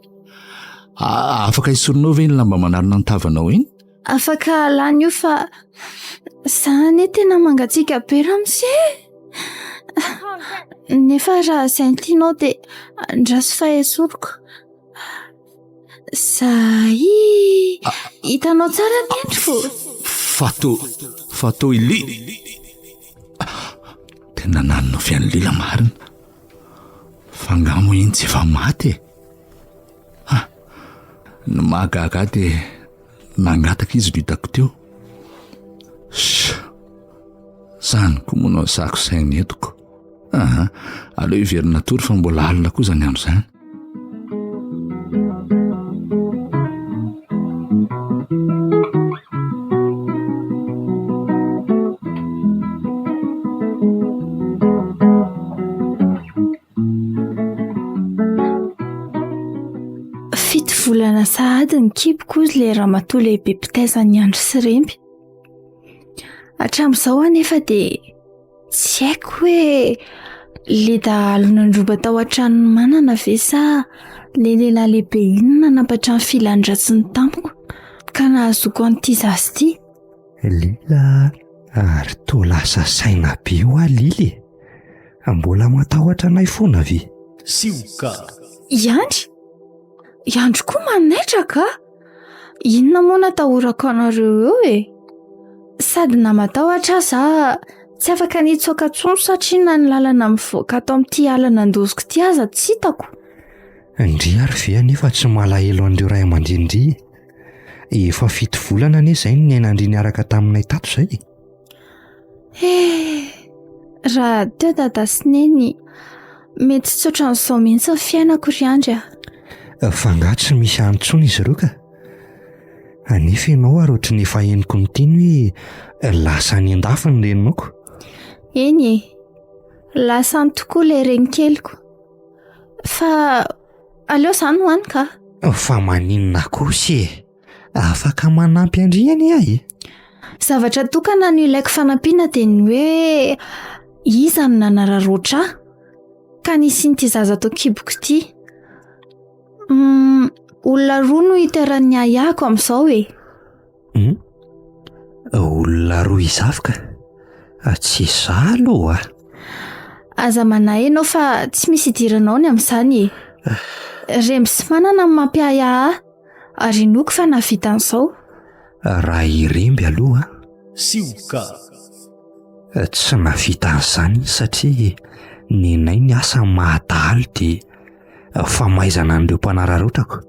Afaka isoronao ve ny lamba manarona ny tavanao iny? Afaka lany io fa zany tena mangatsiaka be ramosea. Nefa raha izay ny tianao dia andraso fa esoriko. Zay hitanao tsara ny endro fatao ili tena nanona fian'ny lila marina fa ngamo iny tsy efa maty no mahagaga dia nangataka izy no hitako teo zany ko monao sako sainy etoko aleo hiverina tory fa mbola alina koa zany andro zany. volana sahady ny kiboko izy le ramatoa lehibe mpitaizany andro sy remby hatramin'izao anefa dia tsy haiko hoe le dahalo nandroba tao an-tranony manana ve sa le lehilahy lehibe inona nampatra ny filan-dratsy ny tampoko ka nahazoako an'ity zazy ity. Lila ary toa lasa saina be ho Lily mbola matahotra anay foana ve? Sioka Iandro koa manaitra inona moa natahorako anareo eo sady namatahotra aza tsy afaka nitsoaka tsony satria na ny lalana mivoaka ato amin'ity alana andoziko ity aza tsy hitako. Ndry ary ve anefa tsy malahelo an'ireo ray aman-dreny efa 7 volana anie izay ny ainandry niaraka taminay tato izay. Raha teo dada sy neny mety tsy ohatran'izao mihitsy ny fiainako ry andry fa nga tsy misy antsony izy ireo ka anefa ianao ary ohatran'ny efa henoko ny tiny hoe lasa ny andafy ny reninako. Eny lasa ny tokoa le renikeliko fa aleo izany hoany ka. Fa maninona kosa afaka manampy andriany ahy. Zavatra tokana no ilaiko fanampiana dia ny hoe iza no nanararoatra ka nisy n'ity zaza tao kiboko ity. Olona roa no hiterany ahako amin'izao olona roa izavoka tsy za aloha aza manahy ianao fa tsy misy idiranao ny amin'izany remby sy manana ny mampiahy ary noko fa navita an'izao. Raha iremby aloha Sioka tsy navita an'izany satria nenay ny asa mahadaly dia famaizana an'ireo mpanararotrako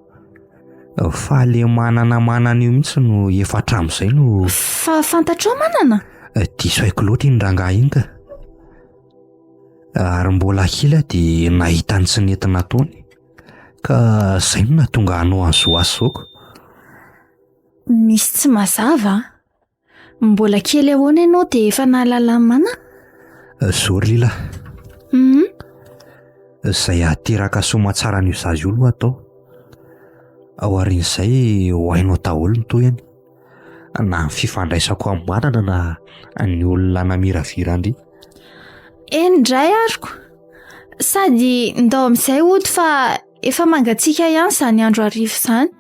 fa le manana io mihitsy no efa hatramin'izay no fa fantatrao manana diso haiko loatra iny rangahy iny ka ary mbola kila dia nahita ny tsy nentina ataony ka izay no nahatonga anao an'izao azoako. Misy tsy mazava mbola kely ahoana ianao dia efa nahalala mana zao Lila izay ateraka somatsara n'io zazy io aloha atao ao aorian'izay ho hainao daholo ny toyany na ny fifandraisako amin'ny manana na ny olona namiravira andry. Ndray ariko sady ndao amin'izay ody fa efa mangatsiaka ihany izany andro arivo izany.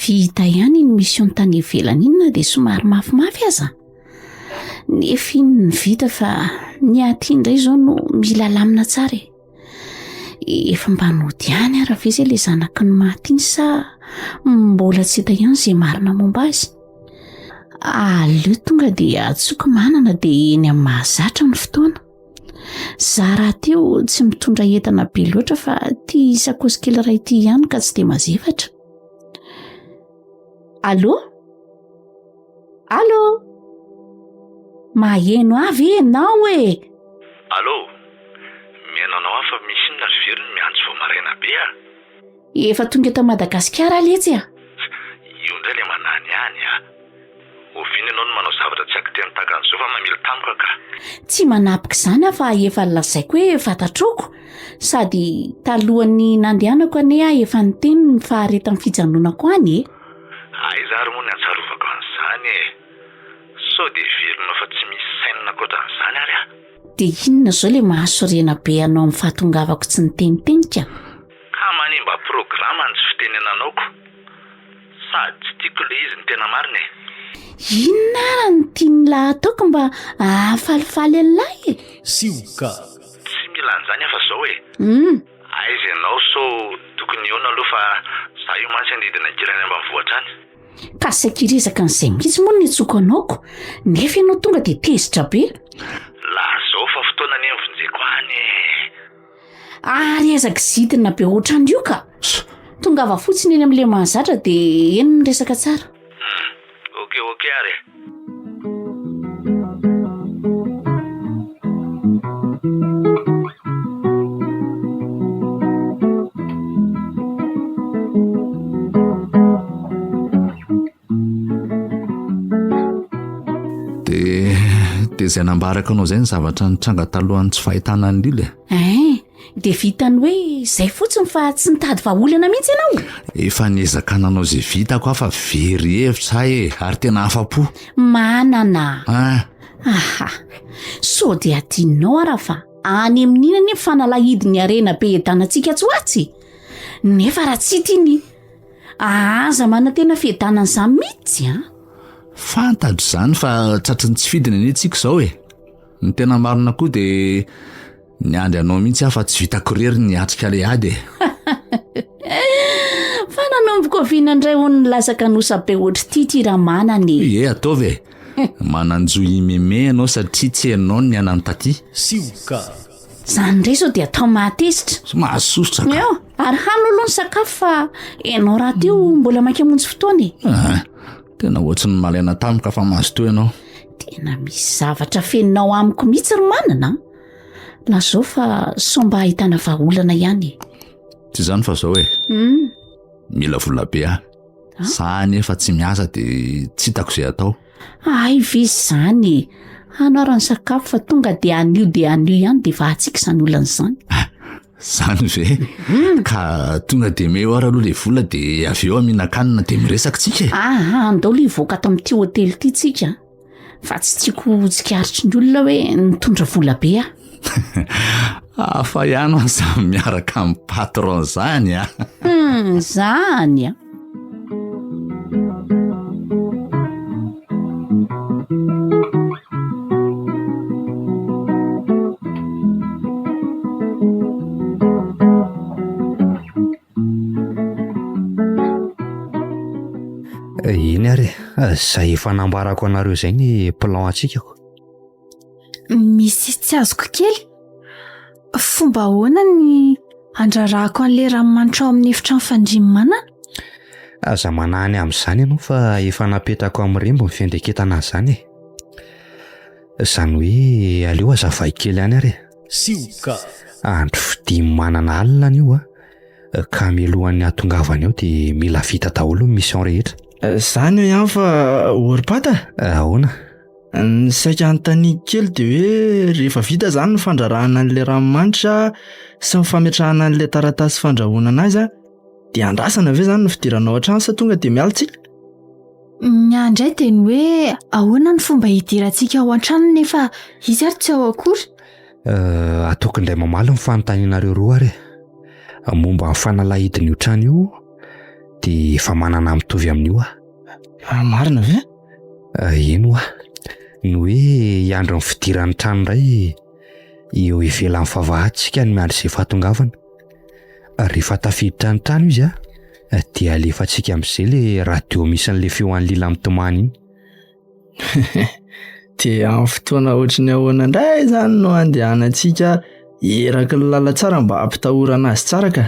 Vita ihany ny mission tany ivelany inona dia somary mafimafy aza nefa iny ny vita fa ny aty indray izao no mila lamina tsara efa mba nodiany ara ve izay ilay zanaky ny maty iny sa mbola tsy hita ihany izay marina momba azy. Aleo tonga dia atsoky manana dia eny amin'ny mahazatra ny fotoana. Za raha teo tsy mitondra entana be loatra fa tia sakosikely iray ity ihany ka tsy dia mazefatra. Allo maheno avy ianao Allo miainanao afa misy ny riveriny miantso vao maraina be efa tonga eto Madagasikara letsy io ndray le manany any ovina ianao no manao zavatra tsy akiteny takan'izao fa mamily tampoka ka tsy manapika izany fa efa lazaiko hoe fatatroko sady talohan'ny nandehanako ane efa niteny ny faharetan'ny fijanonako any Aizary moa ny antsarovako an'izany sao dia velona fa tsy misy sainina koatran'izany ary dia inona izao le mahasorena be anao amin'ny fahatongavako tsy nitenitenika ka manimba tiako le izy ny tena marina e. Inona ara ny tiany lahy ataoko mba ahafalifaly an'lay e? Sioka. Tsy mila an'izany afa zao e. Aiza ianao so tokony eona aloha fa za io mantsy andidina ankirany ambanivohitra any. Ka sakirizaka an'izay mihitsy moa ny tsoko anaoko, nefa ianao tonga dia tezitra be. La zao fa fotoana ny mivonjeko any e. Ary ezaka zidina be ohatran'io ka. Tonga ava fotsiny eny amin'ilay mahazatra dia eny ny resaka tsara. Okey ary. Dia izay nambaraka anao izay ny zavatra nitranga talohan'ny tsy fahitana ny lila. Dia vitany hoe izay fotsiny fa tsy nitady vahaolana mihitsy ianao. Efa niezakana anao izay vitako afa very hevitra e, ary tena afa-po. Manana. Aha, so dia adinonao ara fa any amin'ina ny fanalahidiny arena be edanantsika tsy hoatsy. Nefa raha tsy tiany aza mana tena fihedanan'izany mihitsy a. Fantatro izany fa tratrany tsy fidina ny tsika izao e. Ny tena marina koa dia ny andry anao mihitsy afa tsy vitako rery ny atrika le ady e. Fa nanomboka ovinandray ho ny lasaka nosabe ohatry ity raha manany. Ataovy e. Mananjo imeme anao satria tsy hainao ny anany taty. Sioka. Zany ndray sao dia atao mahatezitra. Mahasosotra ka. Ary hano aloha ny sakafo fa ianao raha teo mbola mainka hamonjy fotoana e. Tena ohatry ny malaina tamika fa mahazo teo ianao. Tena misy zavatra feninao amiko mihitsy ry manana. La zao fa somba ahitana vahaolana ihany. Tsy izany fa zao e. Mila vola be aho. Za nefa tsy miasa dia tsy hitako izay atao. Ay visy izany. Hanao ny sakafo fa tonga dia anio ihany dia vahatsika izany olana izany. Zany ve? Ka tonga dia meo ara aloha le vola dia avy eo mihinan-kanina dia miresaka tsika e. Andao li voaka ato amin'ity hotely ity tsika. Fa tsy tiako tsikaritry ny olona hoe nitondra vola be a. Afa ihany ho samy miaraka amin'ny patron zany a. Zany a. Iny ary, izay efa nambarako anareo izay ny plan atsikako. Misy tsy azoko kely. Fomba ahoana ny andrarahako an'ilay ranomanitra ao amin'ny efitrano fandriamana? Aza manany amin'izany ianao fa efa napetako amin'ny rembo ny fiandreketana izany e. Izany hoe aleo azavay kely ihany ary. Sioka. Andro fidimy manana alina an'io ka mialohan'ny hatongavana eo dia mila vita daholo ny mission rehetra. Izany eo ihany fa oripata? Ahoana? Ny saika anontany kely dia hoe rehefa vita izany ny fandrarahana an'ilay ranomanitra sy ny fametrahana an'ilay taratasy fandrahoana anazy dia andrasana ve izany no fidiranao an-trano sa tonga dia miala tsika? Ny andray dia ny hoe ahoana ny fomba hidirantsika ao an-trano nefa izy ary tsy ao akory? Ataoko indray mamaly ny fanontanianareo roa ary. Momba ny fanalahidin'io trano io dia efa manana mitovy amin'io marina ve? Ino ny hoe hiandro ny fidiran'ny trano iray eo ivelan'ny vavahaditsika ny miandry izay fahatongavana. Rehefa tafiditra ny trano izy dia alefantsika amin'izay ilay radio misy an'ilay feo an'ny lila mitomany iny. Dia amin'ny fotoana ohatry ny ahoana indray izany no andehanantsika eraky ny lala tsara mba hampitahorana azy tsara ka.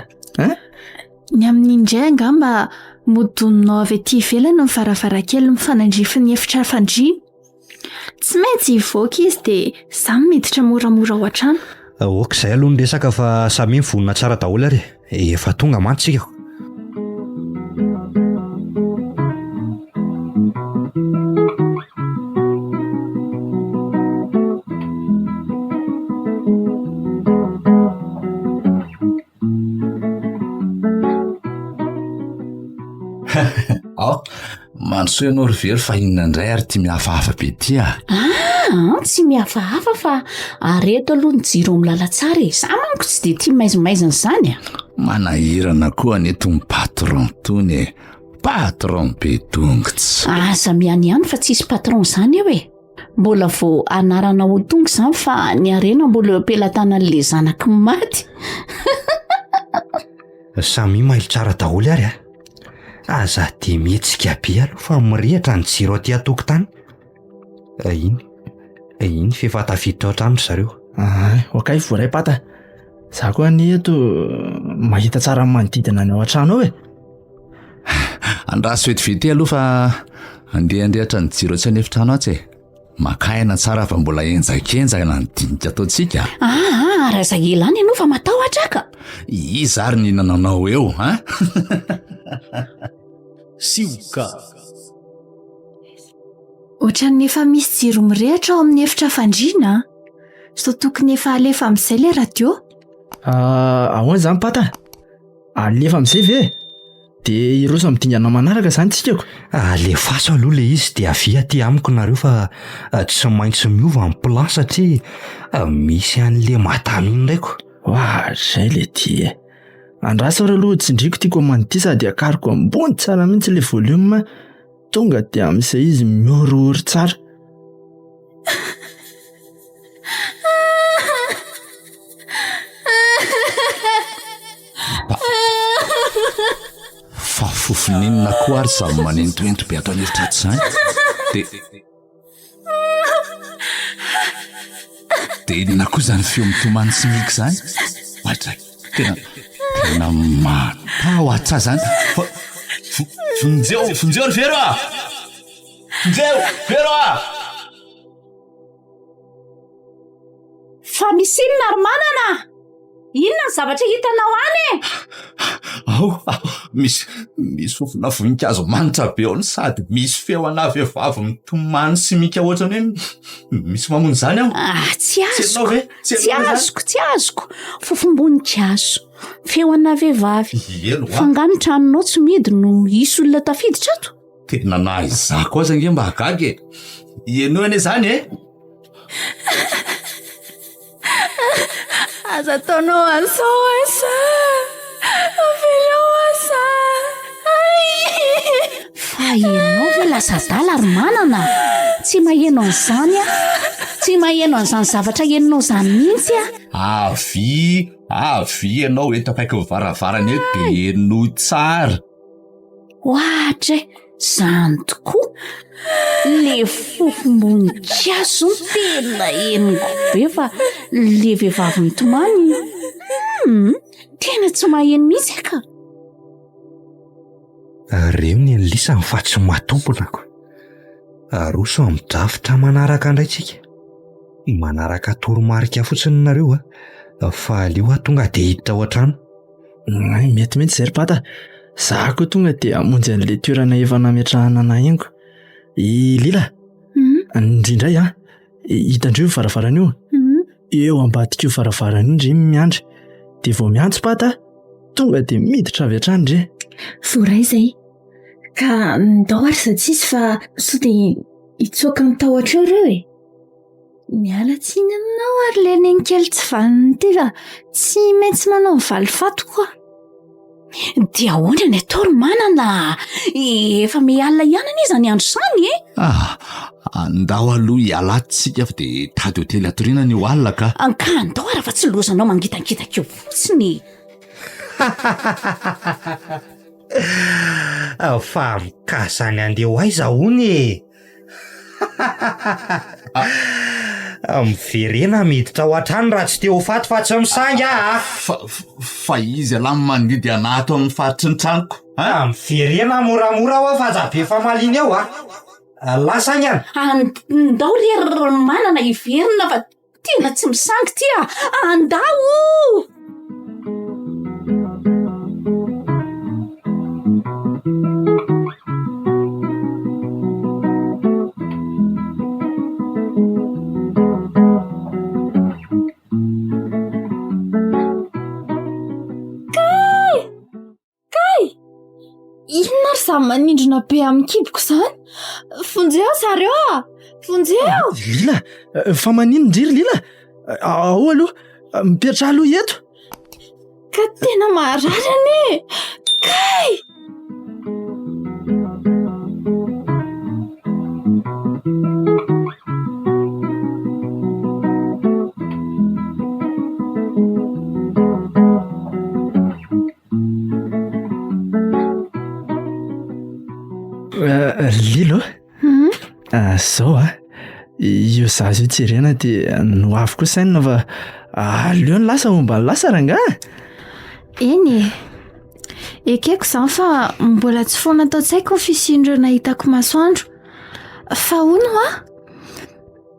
Ny amin'indray angamba modoninao avy aty ivelany ny varavarankely mifanandrify ny efitra fandriana. Tsy maintsy hivoaka izy dia samy miditra moramora ao an-trano. Izay aloha ny resaka fa samy mivonona tsara daholo ary. Efa tonga mantsika. Mandrosoa ianao ry very fa inona indray ary ty mihafahafa be ty a. Tsy mihafahafa fa areto aloha ny jiro amin'ny lalatsara e. Za manko tsy dia tia maizimaizina izany a. Manahirana koa aneto ny patron tony e. patron be tongotra. Aza miany ihany fa tsisy patron zany eo e. Mbola vo anarana ho tongo zany fa ny arena mbola eo ampelantanan'le zanaky maty. Samy mailo tsara daholo ary aza dia mihetsika be aloha fa mirehatra ny jiro aty an-tokotany. Iny fefa tafiditra ao an-trano zareo. Okay voaray pata. Za koa ny eto mahita tsara manodidina ny ao an-trano ao e. Andraso vetivety aloha fa andehandehatra ny jiro tsy anefitrano atsy e. Makaina tsara fa mbola enjakenjana ny dinika ataontsika. Raha za ilany ianao fa matahotra ka. Izy ary ny nananao eo ha. Sioka. Ohatran'ny efa misy jiro mirehatra ao amin'ny efitra fandriana. So tokony efa alefa amin'izay le radio. Ahoana zany pata? Alefa amin'izay ve? Dia ireo samy dingana manaraka zany tsikako. Alefaso aloha le izy dia avy aty amiko nareo fa tsy maintsy miova amin'ny place satria misy an'le mataminy ndraiko. Zay le ty. Andraso ary aloha tsindriko tiako manity sady akariko ambony tsara mihitsy le volume tonga dia amin'izay izy miorory tsara. Fa fofoninina koa ary samy manentoentro be ato anefitra ato zany. Dia inona koa zany feo mitomany sy miky zany? Patray, tena mataho atsa zany. Fonjeo ny fero a! Fero a! Fa misy inona ary manana? Inona ny zavatra hitanao any e? Misy fofona voninkazo manitra be ao sady misy feona vehivavy mitomany sy mika ohatrany hoe misy mamono zany aho. Tsy azoko. Fofom-boninkazo, feona vehivavy. Fangano tranonao tsy midy no isy olona tafiditra ato. Tena naizako aza nge mba hagagy e. Ieno ane zany e? Aza taonao ansa. Fa ianao ve lasa-dala ary manana? Tsy maheno an'izany tsy maheno an'izany zavatra henonao zany mihitsy Avy ianao eto akaiky varavarana eo dia eno tsara. Ohatra zany tokoa. Le fofom-boninkazo tena henoko be fa le vehivavy mitomany tena tsy maheno mihitsy ka. Reo ny lisany fa tsy matomponako. Roso amin'ny drafitra manaraka indraitsika. Manaraka toromarika fotsiny nareo fa aleo tonga dia hiditra ao an-trano. Mety zay ry pata. Za koa tonga dia hamonjy an'le toerana efa nametrahana nahengo. Lila, indrindray hitandreo varavarana io. Eo ambadika io varavarana indry miandry. Dia vao miantso pata, tonga dia miditra avy hatrany indry. Voray zay. Ka ndao ary za tsisy fa so dia hitsoaka mitahotra eo ireo e. Miala tsiny aminao ary le nenikely tsy vaniny ty fa tsy maintsy manao valifato koa. Dia ahoana ny atao ry manana? Efa miala ihany izany andro izany e? Andao aloha hialatsika fa dia tady hotely atoriana ny ho alina ka. Ka andao ary fa tsy lozanao mangitakitaka eo fotsiny. Fa mikasany andeha ho aiza hony. Miverena miditra ao an-trano raha tsy te ho faty fa tsy misangy Fa izy alamy mandidy anato amin'ny faritry ny tranoko. Miverena moramora ao fa aza be fa maliny ao lasany any. Andao ry manana hiverina fa tena tsy misangy ty andao. Inona ry za manindrona be amin'ny kiboko zany? Fonjeo zareo fonjeo. Lila, fa manino ndriry Lila? Ao aloha, mipetra aloha eto. Ka tena maharary ane. Kay! Zao io zazo io tserena dia noavy koa saina fa aleo ny lasa omba lasa rangaha. Eny ekeko izany fa mbola tsy foana atao-tsaiko ny fisian'ireo nahitako masoandro. Fa hono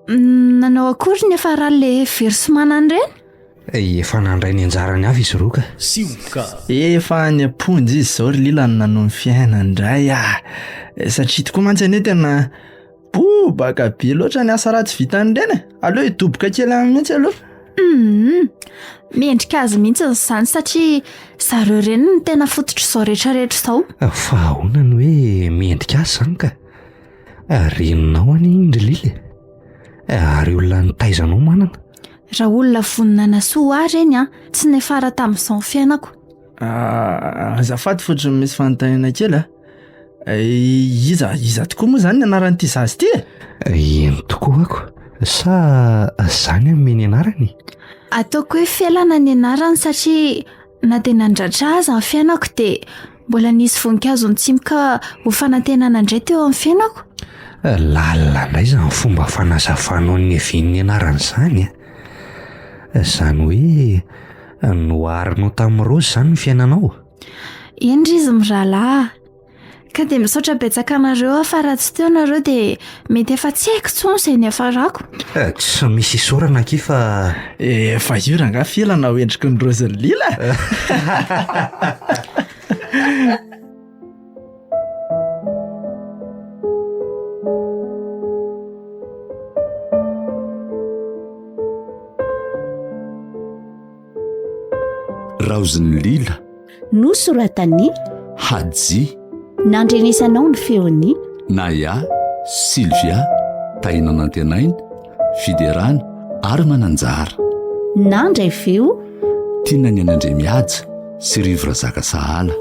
nanao akory ny efa raha le versomana an'ireny? Efa nandray ny anjarany avy izy roa ka. Sioka. Efa ny amponjy izy zao ry lila no nanao ny fiainandray satria tokoa mantsy anie tena bobaka be loatra ny asa ratsy vita an'ireny. Aleo hidoboka kely amin'ny mihitsy aloha. Mendrika azy mihitsy izany satria zareo ireny no tena fototr' izao rehetrarehetra izao. Fa ahoana ny hoe mendrika azy izany ka? Reninao any indry lily. Ary olona nitaizanao manana. Raha olona vonina nasoa ahy ireny tsy nefara tamin'izao ny fiainako. Azafady fotsiny misy fanontaniana kely iza tokoa moa izany ny anaran'ity zazy ity? Eny tokoa ako. Sa izany amin'ny anarany? Ataoko hoe felana ny anarany satria na dia nandratra azy amin'ny fiainako dia mbola nisy voninkazo nitsimoka ho fanantenana indray teo amin'ny fiainako. Lalina indray izany fomba fanazavanao ny evin'ny anarany izany. Izany hoe noharinao tamin'ny raozy izany ny fiainanao. Eny ry izy mirahalahy. Ka dia misaotra betsaka anareo fa raha tsy teo nareo dia mety efa tsy haiko intsony izay ny hafarako. Tsy misy isaorana aky fa efa io rangaha felana ho endriky ny raozin'ny lila. Raozin'ny lila nosoratany Haji nandrenisanao ny feony Naya Sylvia Tainanantenaina Fiderana ary Mananjara nandray feo Tiana ny Andremiaja sy Rivra Zaka Sahala.